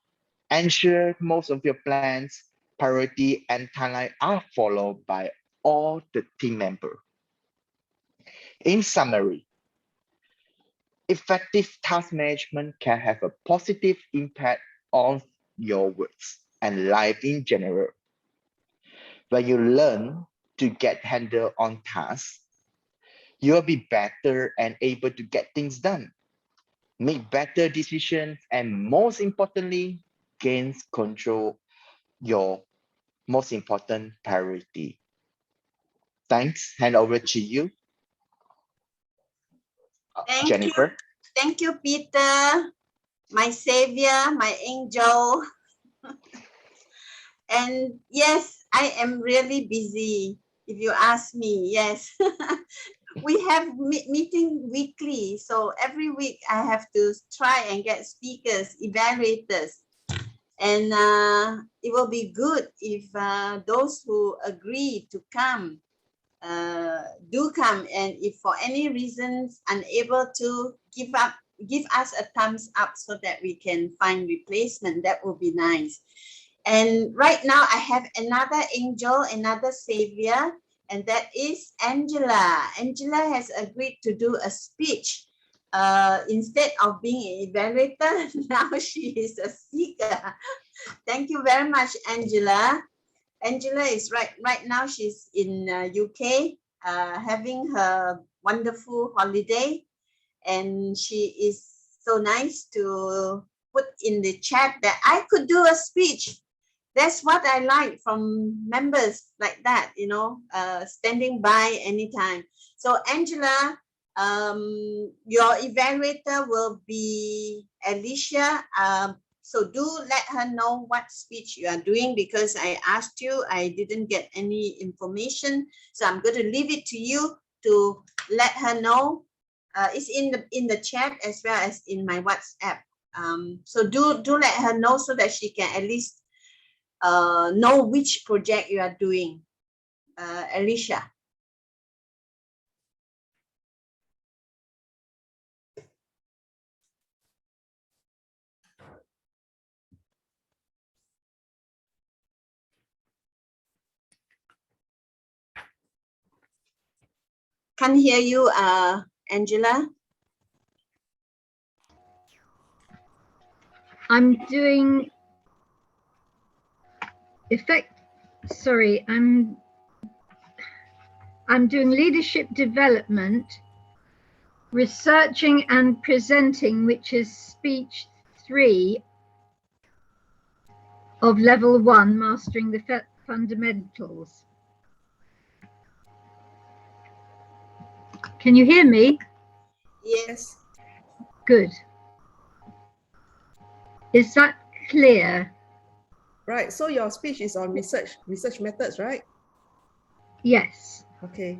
ensure most of your plans, priority, and timeline are followed by all the team members. In summary, effective task management can have a positive impact on your works and life in general. When you learn to get handle on tasks, you'll be better and able to get things done, make better decisions, and most importantly, gain control your most important priority. Thanks. Hand over to you, Jennifer. Thank you, Peter, my savior, my angel. And yes, I am really busy, if you ask me. Yes. We have meeting weekly. So every week I have to try and get speakers, evaluators. And it will be good if those who agree to come do come, and if for any reasons unable to give us a thumbs up so that we can find replacement. That would be nice. And right now I have another angel, another savior, and that is Angela. Angela has agreed to do a speech. Instead of being an evaluator, now she is a speaker. Thank you very much, Angela. Angela is right now, she's in UK having her wonderful holiday, and she is so nice to put in the chat that I could do a speech. That's what I like from members like that, you know, standing by anytime. So Angela, your evaluator will be Alicia. So do let her know what speech you are doing, because I asked you, I didn't get any information. So I'm going to leave it to you to let her know. It's in the chat as well as in my WhatsApp. So do let her know so that she can at least know which project you are doing. Alicia. Can't hear you, Angela. I'm doing I'm doing leadership development, researching and presenting, which is speech 3, of level 1, Mastering the Fundamentals. Can you hear me? Yes. Good. Is that clear? Right, so your speech is on research methods, right? Yes. Okay.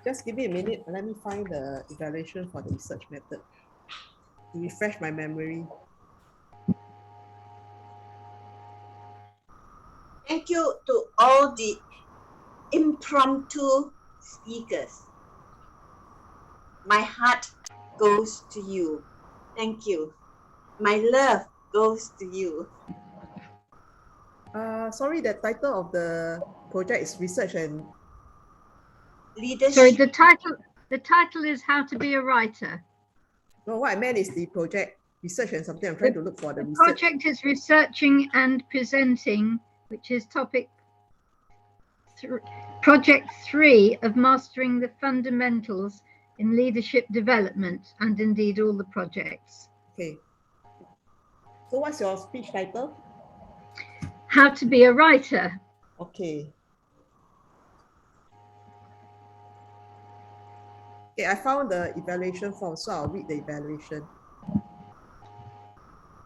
Just give me a minute. Let me find the evaluation for the research method to refresh my memory. Thank you to all the impromptu speakers. My heart goes to you. Thank you. My love goes to you. Sorry, the title of the project is Research and Leadership. Sorry, the title is How to Be a Writer. No, what I meant is the project Research and something. I'm trying to look for the research. Project is Researching and Presenting, which is Project 3 of Mastering the Fundamentals in Leadership Development, and indeed all the projects. Okay. So what's your speech title? How to Be a Writer. Okay. Okay, I found the evaluation form, so I'll read the evaluation.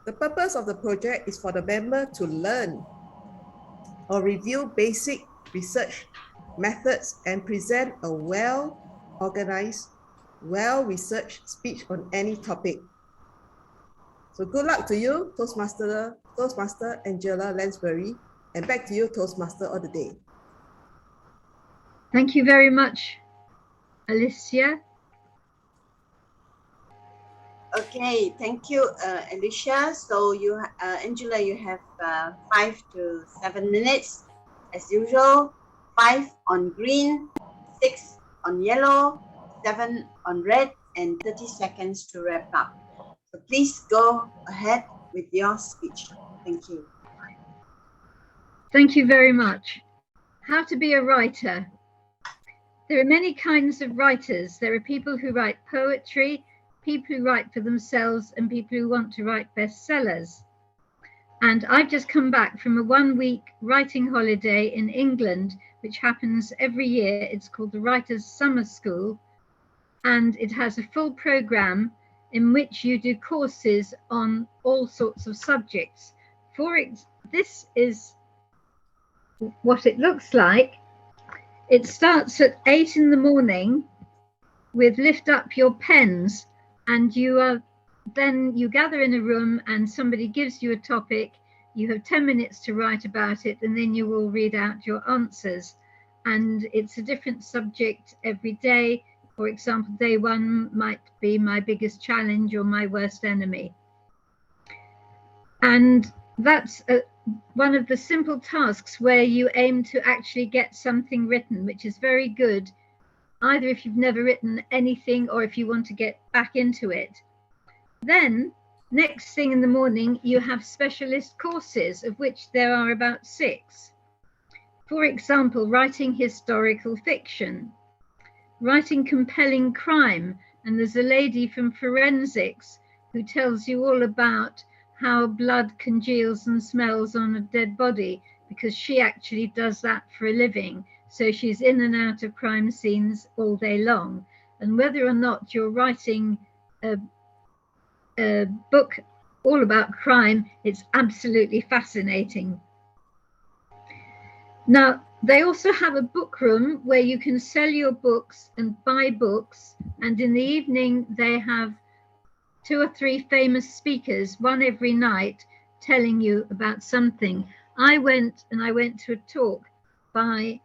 The purpose of the project is for the member to learn or review basic research methods and present a well-organized, well-researched speech on any topic. So good luck to you, Toastmaster Angela Lansbury, and back to you, Toastmaster of the day. Thank you very much, Alicia. Okay, thank you, Alicia. So you, Angela, you have 5 to 7 minutes as usual. 5 on green, 6 on yellow, 7 on red, and 30 seconds to wrap up. So please go ahead with your speech. Thank you. Thank you very much. How to be a writer. There are many kinds of writers. There are people who write poetry, people who write for themselves, and people who want to write bestsellers. And I've just come back from a 1-week writing holiday in England, which happens every year. It's called the Writers' Summer School, and it has a full program in which you do courses on all sorts of subjects. This is what it looks like. It starts at 8 in the morning with lift up your pens, and then you gather in a room and somebody gives you a topic. You have 10 minutes to write about it, and then you will read out your answers. And it's a different subject every day. For example, day 1 might be my biggest challenge or my worst enemy. And that's one of the simple tasks where you aim to actually get something written, which is very good, either if you've never written anything or if you want to get back into it. Then, next thing in the morning, you have specialist courses, of which there are about 6. For example, writing historical fiction, writing compelling crime, and there's a lady from forensics who tells you all about how blood congeals and smells on a dead body, because she actually does that for a living. So she's in and out of crime scenes all day long. And whether or not you're writing a book all about crime, it's absolutely fascinating. Now, they also have a book room where you can sell your books and buy books. And in the evening, they have 2 or 3 famous speakers, one every night, telling you about something. I went to a talk by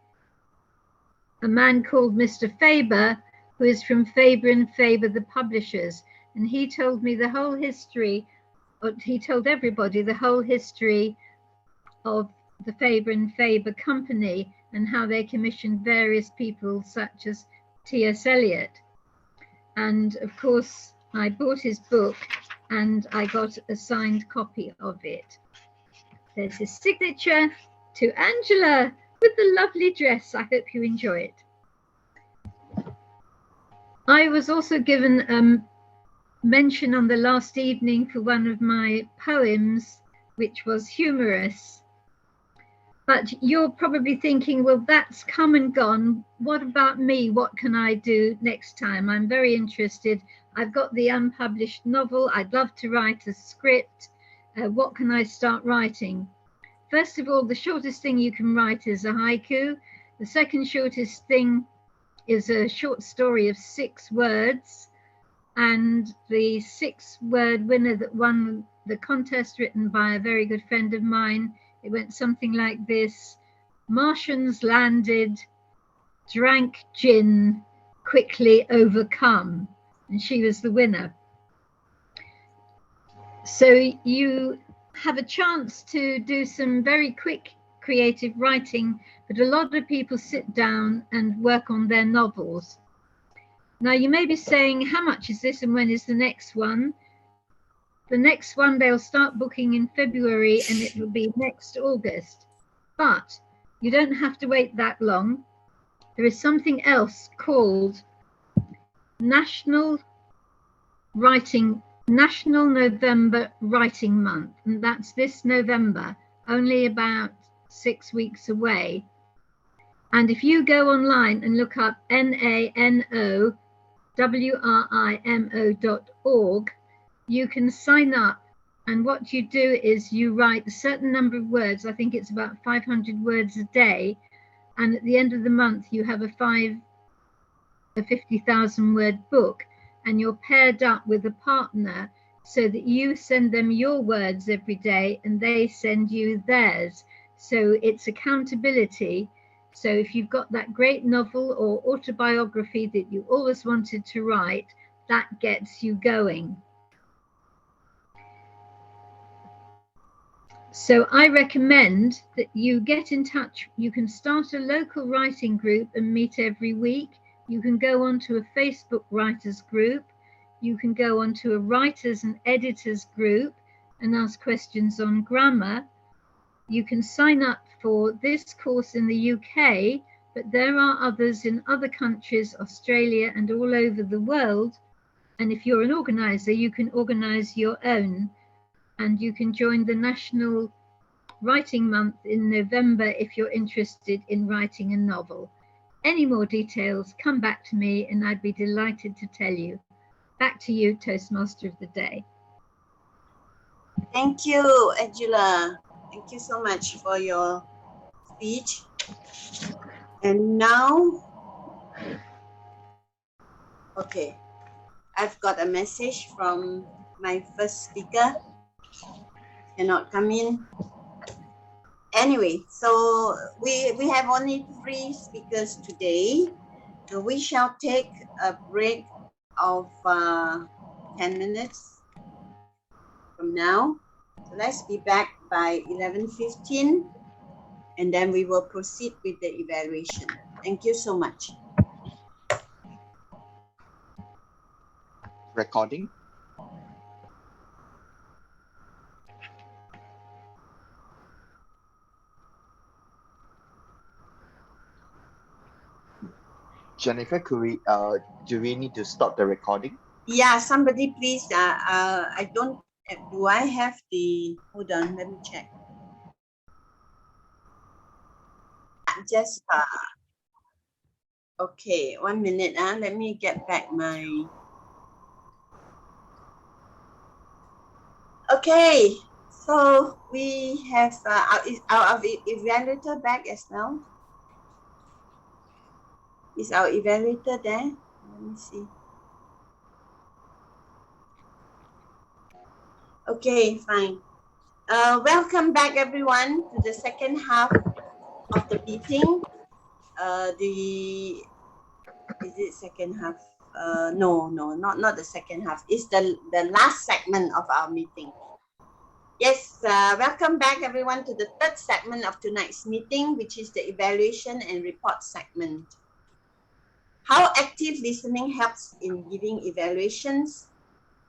a man called Mr. Faber, who is from Faber and Faber, the publishers. And he told me the whole history, or he told everybody the whole history of the Faber and Faber company and how they commissioned various people such as T.S. Eliot. And of course, I bought his book and I got a signed copy of it. There's his signature to Angela with the lovely dress. I hope you enjoy it. I was also given mention on the last evening for one of my poems, which was humorous. But you're probably thinking, well, that's come and gone. What about me? What can I do next time? I'm very interested. I've got the unpublished novel. I'd love to write a script. What can I start writing? First of all, the shortest thing you can write is a haiku. The second shortest thing is a short story of 6 words. And the 6-word winner that won the contest, written by a very good friend of mine, it went something like this: Martians landed, drank gin, quickly overcome. And she was the winner. So you have a chance to do some very quick creative writing, but a lot of people sit down and work on their novels. Now you may be saying, how much is this and when is the next one? The next one they'll start booking in February and it will be next August. But you don't have to wait that long. There is something else called National November Writing Month, and that's this November, only about 6 weeks away. And if you go online and look up NANOWRIMO.org, you can sign up, and what you do is you write a certain number of words. I think it's about 500 words a day, and at the end of the month you have a 50,000 word book, and you're paired up with a partner so that you send them your words every day and they send you theirs. So it's accountability. So if you've got that great novel or autobiography that you always wanted to write, that gets you going. So I recommend that you get in touch. You can start a local writing group and meet every week. You can go onto a Facebook writers group. You can go onto a writers and editors group and ask questions on grammar. You can sign up for this course in the UK, but there are others in other countries, Australia and all over the world. And if you're an organizer, you can organize your own, and you can join the National Writing Month in November if you're interested in writing a novel. Any more details, come back to me and I'd be delighted to tell you. Back to you, Toastmaster of the Day. Thank you, Angela. Thank you so much for your speech. And now, okay, I've got a message from my first speaker. Cannot come in. Anyway, so we have only 3 speakers today. So we shall take a break of 10 minutes from now. So let's be back by 11:15, and then we will proceed with the evaluation. Thank you so much. Recording. Jennifer, could we, do we need to stop the recording? Yeah, somebody please, I don't, do I have the, hold on, let me check. Just, okay, 1 minute, let me get back my, okay, so we have our evaluator back as well. Is our evaluator there? Let me see. Okay, fine. Welcome back everyone to the second half of the meeting. Is it second half? No, not the second half. It's the last segment of our meeting. Yes, welcome back everyone to the third segment of tonight's meeting, which is the evaluation and report segment. How active listening helps in giving evaluations.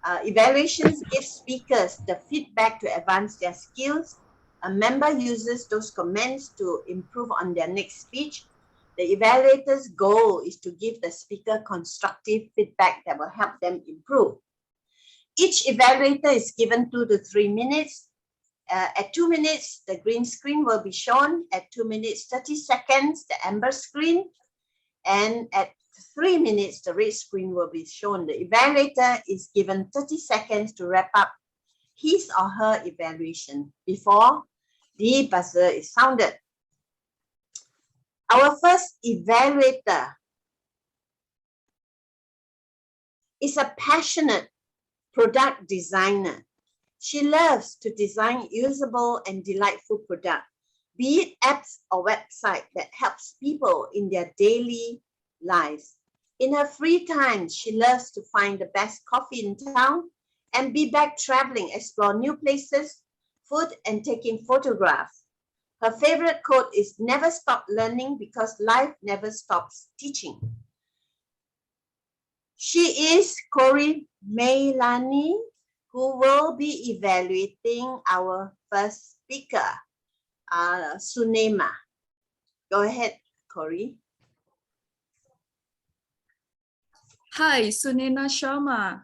Evaluations give speakers the feedback to advance their skills. A member uses those comments to improve on their next speech. The evaluator's goal is to give the speaker constructive feedback that will help them improve. Each evaluator is given 2 to 3 minutes At 2 minutes, the green screen will be shown. At 2 minutes, 30 seconds, the amber screen. And at 3 minutes, the red screen will be shown. The evaluator is given 30 seconds to wrap up his or her evaluation before the buzzer is sounded. Our first evaluator is a passionate product designer. She loves to design usable and delightful products, be it apps or websites that helps people in their daily lives. In her free time, she loves to find the best coffee in town and be back traveling, explore new places, food, and taking photographs. Her favorite quote is, "Never stop learning because life never stops teaching." She is Corey Maylani, who will be evaluating our first speaker, Sunema. Go ahead, Corey. Hi, Sunena Sharma.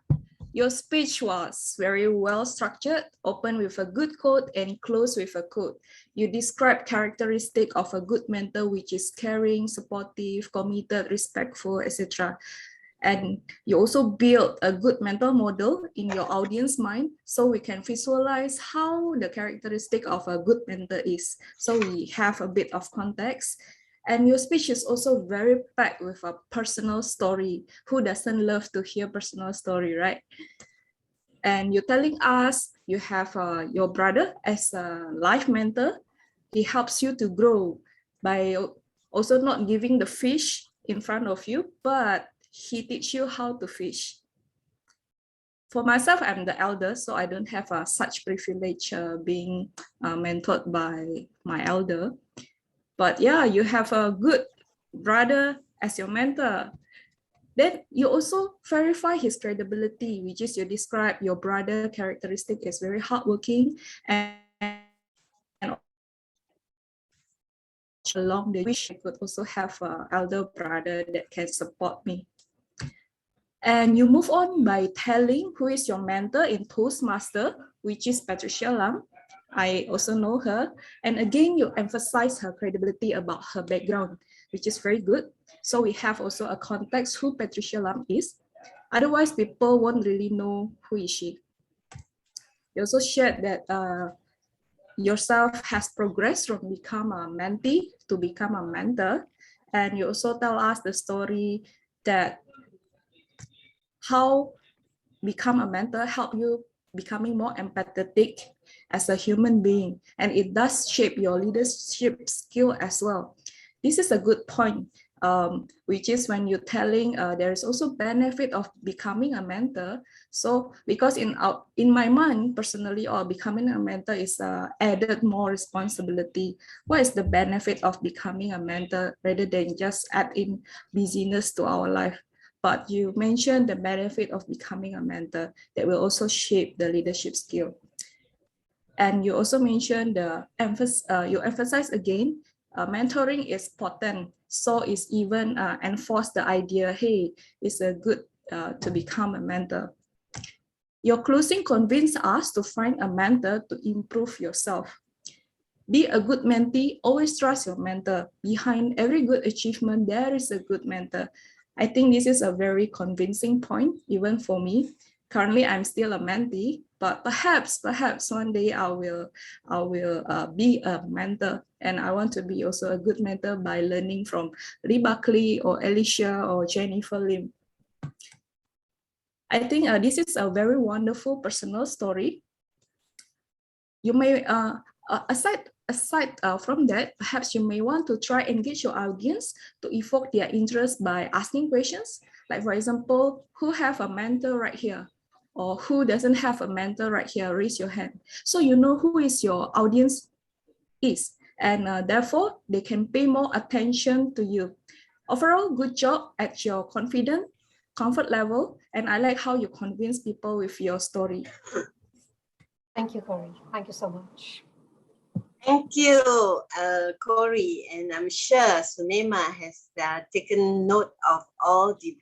Your speech was very well structured, open with a good quote and close with a quote. You describe characteristic of a good mentor, which is caring, supportive, committed, respectful, etc. And you also build a good mentor model in your audience mind, so we can visualize how the characteristic of a good mentor is. So we have a bit of context. And your speech is also very packed with a personal story. Who doesn't love to hear personal story, right? And you're telling us you have your brother as a life mentor. He helps you to grow by also not giving the fish in front of you, but he teach you how to fish. For myself, I'm the elder, so I don't have such privilege being mentored by my elder. But yeah, you have a good brother as your mentor. Then you also verify his credibility, which is you describe your brother characteristic is very hardworking and along the wish I could also have an elder brother that can support me. And you move on by telling who is your mentor in Toastmaster, which is Patricia Lam. I also know her. And again, you emphasize her credibility about her background, which is very good. So we have also a context who Patricia Lam is. Otherwise, people won't really know who is she. You also shared that yourself has progressed from become a mentee to become a mentor. And you also tell us the story that how become a mentor help you becoming more empathetic as a human being, and it does shape your leadership skill as well. This is a good point, which is when you're telling there is also benefit of becoming a mentor. So because in my mind personally, or becoming a mentor is added more responsibility. What is the benefit of becoming a mentor rather than just adding busyness to our life? But you mentioned the benefit of becoming a mentor that will also shape the leadership skill. And you also mentioned the you emphasize again, mentoring is potent. So it's even enforce the idea, hey, it's a good to become a mentor. Your closing convinced us to find a mentor to improve yourself. Be a good mentee, always trust your mentor. Behind every good achievement, there is a good mentor. I think this is a very convincing point, even for me. Currently, I'm still a mentee, but perhaps one day I will be a mentor, and I want to be also a good mentor by learning from Lee Buckley or Alicia or Jennifer Lim. I think this is a very wonderful personal story. You may aside from that, perhaps you may want to try engage your audience to evoke their interest by asking questions. Like for example, who have a mentor right here? Or who doesn't have a mentor right here? Raise your hand. So you know who is your audience is. And therefore, they can pay more attention to you. Overall, good job at your comfort level. And I like how you convince people with your story. Thank you, Corey. Thank you so much. Thank you, Corey, and I'm sure Sunema has taken note of all the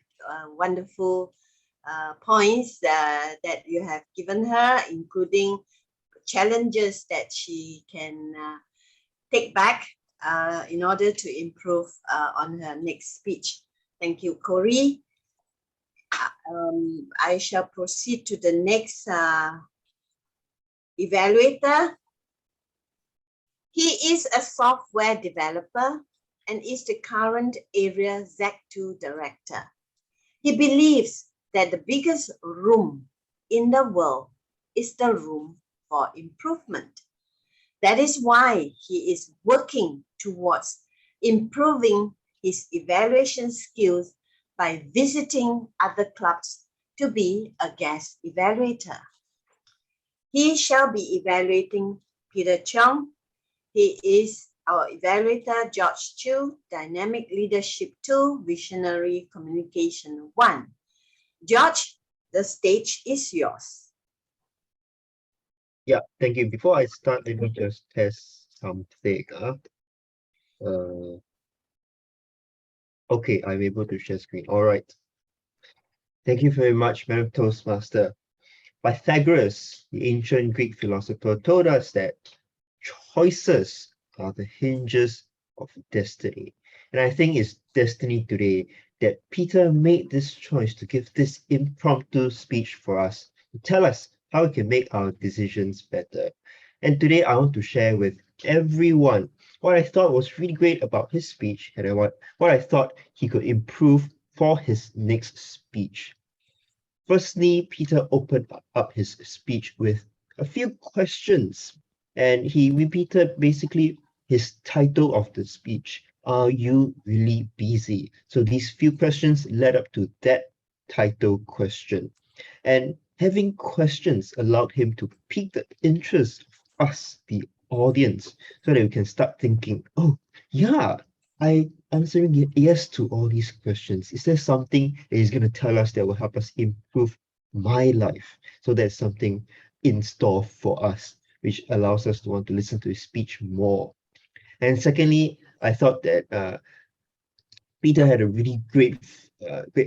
wonderful points that you have given her, including challenges that she can take back in order to improve on her next speech. Thank you, Corey. I shall proceed to the next evaluator. He is a software developer and is the current Area Z2 director. He believes that the biggest room in the world is the room for improvement. That is why he is working towards improving his evaluation skills by visiting other clubs to be a guest evaluator. He shall be evaluating Peter Cheong. He is our evaluator, George Chu, Dynamic Leadership 2, Visionary Communication 1. George, the stage is yours. Yeah, thank you. Before I start, let me just test something. Okay, I'm able to share screen. All right. Thank you very much, Madam Toastmaster. Pythagoras, the ancient Greek philosopher, told us that choices are the hinges of destiny. And I think it's destiny today that Peter made this choice to give this impromptu speech for us, to tell us how we can make our decisions better. And today I want to share with everyone what I thought was really great about his speech and what I thought he could improve for his next speech. Firstly, Peter opened up his speech with a few questions, and he repeated basically his title of the speech, Are You Really Busy? So these few questions led up to that title question. And having questions allowed him to pique the interest of us, the audience, so that we can start thinking, oh, yeah, I answering yes to all these questions. Is there something that he's going to tell us that will help us improve my life? So there's something in store for us, which allows us to want to listen to his speech more. And secondly, I thought that Peter had a really great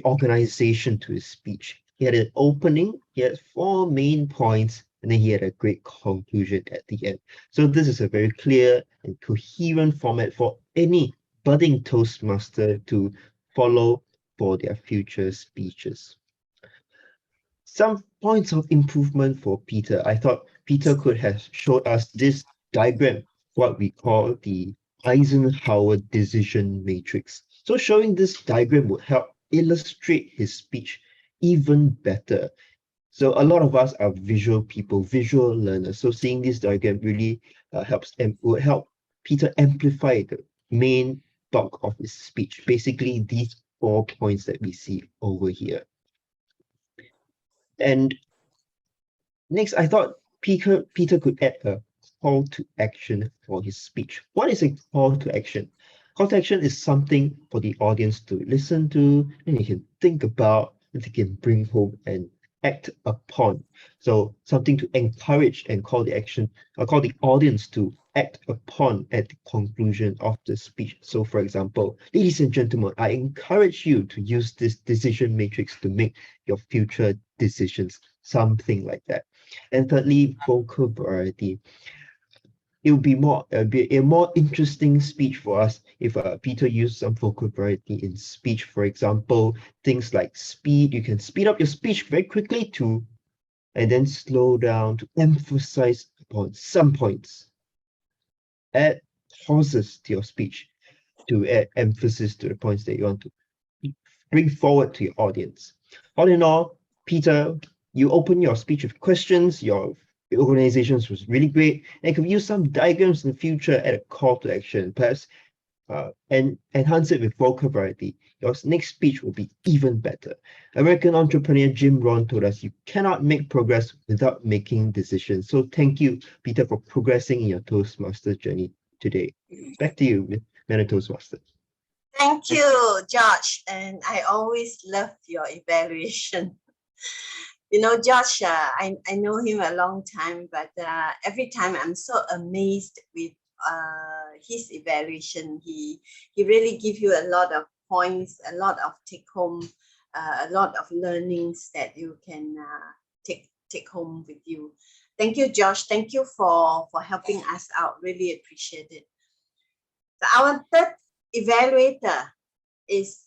organization to his speech. He had an opening, he had 4 main points, and then he had a great conclusion at the end. So this is a very clear and coherent format for any budding Toastmaster to follow for their future speeches. Some points of improvement for Peter. I thought Peter could have showed us this diagram, what we call the Eisenhower decision matrix. So showing this diagram would help illustrate his speech even better. So a lot of us are visual people, visual learners. So seeing this diagram really helps and will help Peter amplify the main bulk of his speech. Basically, these 4 points that we see over here. And next, I thought Peter could add a call to action for his speech. What is a call to action? Call to action is something for the audience to listen to, and they can think about, and they can bring home and act upon. So something to encourage and call the action, or call the audience to act upon at the conclusion of the speech. So for example, ladies and gentlemen, I encourage you to use this decision matrix to make your future decisions, something like that. And thirdly, vocal variety. It would be a more interesting speech for us if Peter used some vocal variety in speech. For example, things like speed. You can speed up your speech very quickly and then slow down to emphasize upon some points. Add pauses to your speech to add emphasis to the points that you want to bring forward to your audience. All in all, Peter, you open your speech with questions, your organizations was really great, and you could use some diagrams in the future at a call to action, perhaps, and enhance it with vocal variety. Your next speech will be even better. American entrepreneur Jim Rohn told us you cannot make progress without making decisions. So thank you, Peter, for progressing in your Toastmaster journey today. Back to you, Madam Toastmaster. Thank you, George. And I always love your evaluation. You know, Josh, I know him a long time, but every time I'm so amazed with his evaluation. He really gives you a lot of points, a lot of take home, a lot of learnings that you can take home with you. Thank you, Josh. Thank you for helping us out. Really appreciate it. So our third evaluator is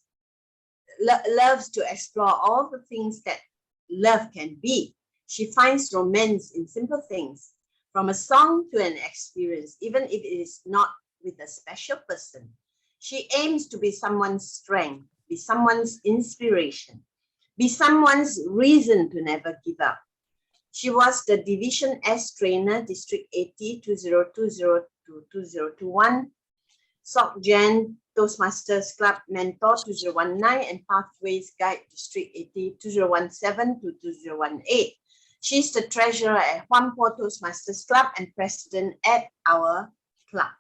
loves to explore all the things that love can be. She finds romance in simple things, from a song to an experience, even if it is not with a special person. She aims to be someone's strength, be someone's inspiration, be someone's reason to never give up. She was the Division S trainer, District 80, 2020 to 2021, Soc Gen Toastmasters Club Mentor 2019, and Pathways Guide District 80, 2017 to 2018. She's the treasurer at Huampo Toastmasters Club and president at our club.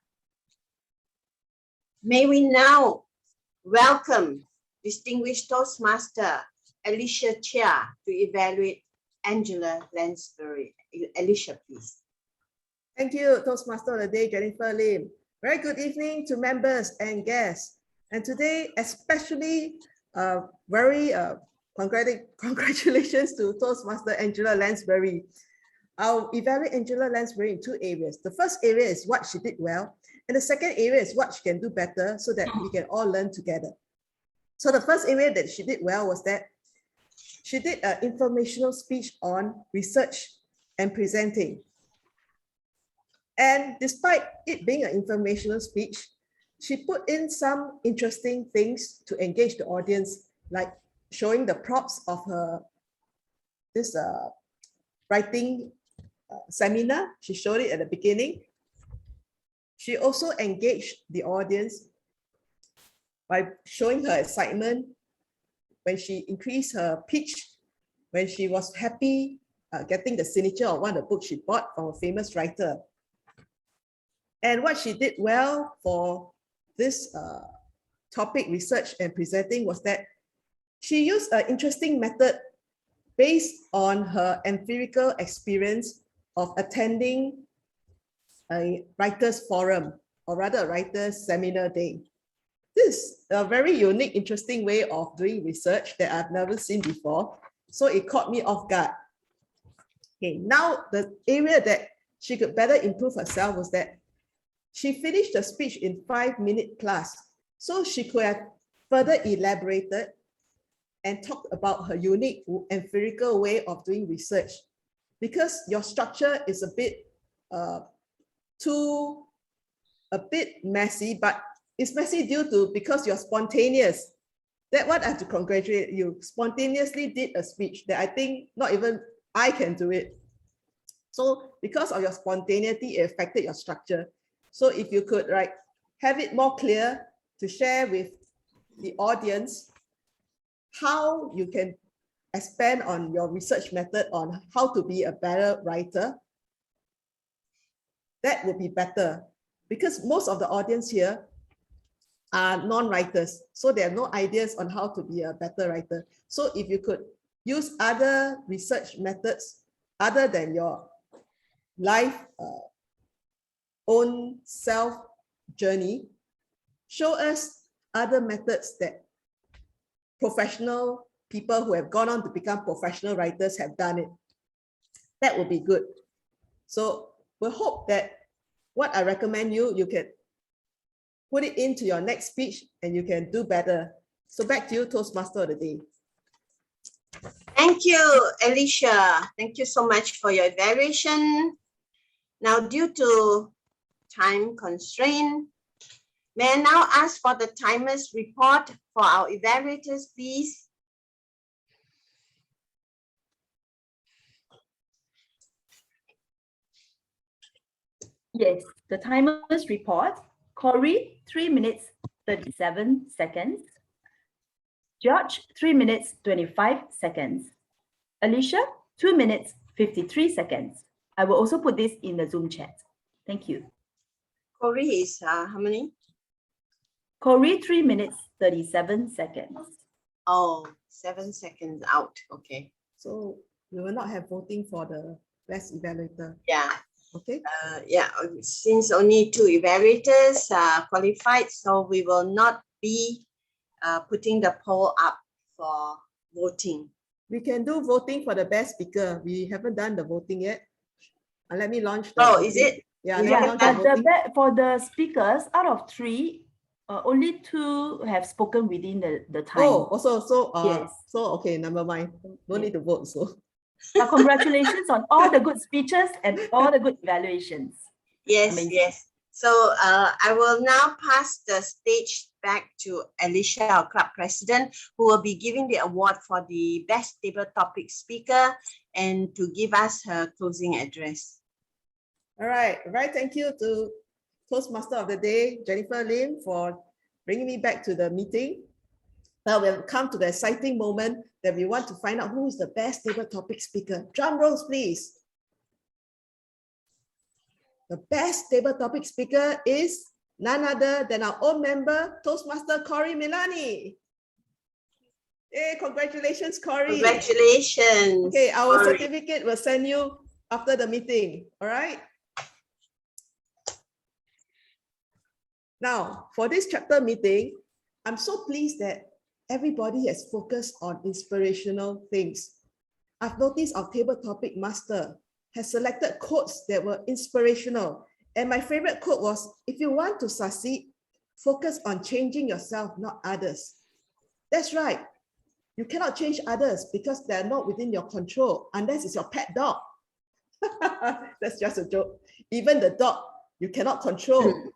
May we now welcome distinguished Toastmaster Alicia Chia to evaluate Angela Lansbury. Alicia, please. Thank you, Toastmaster of the Day, Jennifer Lim. Very good evening to members and guests. And today, especially congratulations to Toastmaster Angela Lansbury. I'll evaluate Angela Lansbury in two areas. The first area is what she did well, and the second area is what she can do better so that we can all learn together. So the first area that she did well was that she did an informational speech on research and presenting. And despite it being an informational speech, she put in some interesting things to engage the audience, like showing the props of her writing seminar. She showed it at the beginning. She also engaged the audience by showing her excitement when she increased her pitch, when she was happy getting the signature of one of the books she bought from a famous writer. And what she did well for this topic, research and presenting, was that she used an interesting method based on her empirical experience of attending a writer's forum, or rather a writer's seminar day. This is a very unique, interesting way of doing research that I've never seen before. So it caught me off guard. Okay, now the area that she could better improve herself was that she finished the speech in 5-minute class. So she could have further elaborated and talked about her unique empirical way of doing research. Because your structure is a bit messy, but it's messy because you're spontaneous. That what I have to congratulate you. Spontaneously did a speech that I think not even I can do it. So because of your spontaneity, it affected your structure. So if you could have it more clear to share with the audience how you can expand on your research method on how to be a better writer, that would be better, because most of the audience here are non-writers, so they have no ideas on how to be a better writer. So if you could use other research methods other than your life own self journey, show us other methods that professional people who have gone on to become professional writers have done it. That would be good. So we hope that what I recommend you can put it into your next speech and you can do better. So back to you, Toastmaster of the Day. Thank you, Alicia. Thank you so much for your evaluation. Now, due to time constraint, may I now ask for the timer's report for our evaluators, please? Yes, the timer's report. Corey, 3 minutes, 37 seconds. George, 3 minutes, 25 seconds. Alicia, 2 minutes, 53 seconds. I will also put this in the Zoom chat. Thank you. Corey is how many? Corey, 3 minutes, 37 seconds. Oh, 7 seconds out. Okay. So we will not have voting for the best evaluator. Yeah. Okay. Yeah, since only 2 evaluators qualified, so we will not be putting the poll up for voting. We can do voting for the best speaker. We haven't done the voting yet. Let me launch the Oh, is voting. it? Yeah, Is let me it launch the But voting. for the speakers, out of 3, only 2 have spoken within the time. Oh, also, so, Yes. so, okay, never mind. No need to vote, so. But congratulations on all the good speeches and all the good evaluations. Yes, Amazing. yes. So I will now pass the stage back to Alicia, our club president, who will be giving the award for the best table topic speaker and to give us her closing address. All right, thank you to Toastmaster of the Day, Jennifer Lim, for bringing me back to the meeting. Now we'll come to the exciting moment that we want to find out who is the best table topic speaker. Drum rolls, please. The best table topic speaker is none other than our own member, Toastmaster Corey Milani. Hey, congratulations, Corey. Congratulations. Okay, our Corey. certificate will send you after the meeting, all right? Now, for this chapter meeting, I'm so pleased that everybody has focused on inspirational things. I've noticed our table topic master has selected quotes that were inspirational. And my favorite quote was, if you want to succeed, focus on changing yourself, not others. That's right. You cannot change others because they're not within your control, unless it's your pet dog. That's just a joke. Even the dog, you cannot control.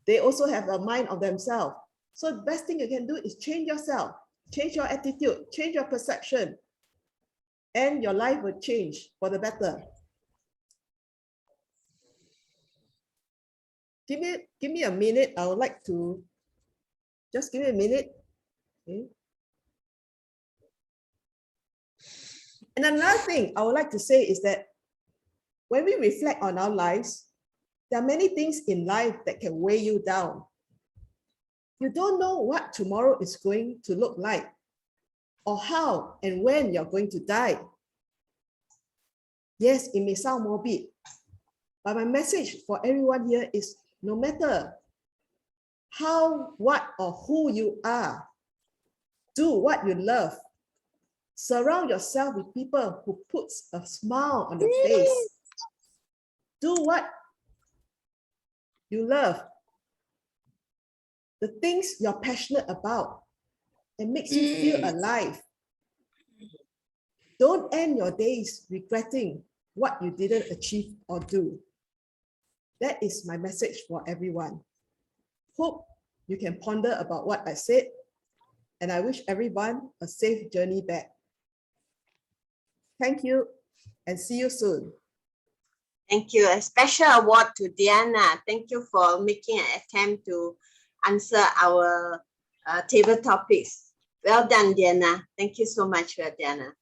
They also have a mind of themselves. So the best thing you can do is change yourself, change your attitude, change your perception, and your life will change for the better. Give me a minute. I would like to just give me a minute. Okay. And another thing I would like to say is that when we reflect on our lives, there are many things in life that can weigh you down. You don't know what tomorrow is going to look like, or how and when you're going to die. Yes, it may sound morbid, but my message for everyone here is no matter how, what, or who you are, do what you love. Surround yourself with people who puts a smile on your face. Do what you love. The things you're passionate about and makes you feel alive. Don't end your days regretting what you didn't achieve or do. That is my message for everyone. Hope you can ponder about what I said, and I wish everyone a safe journey back. Thank you, and see you soon. Thank you. A special award to Diana. Thank you for making an attempt to answer our table topics. Well done, Diana. Thank you so much, Diana.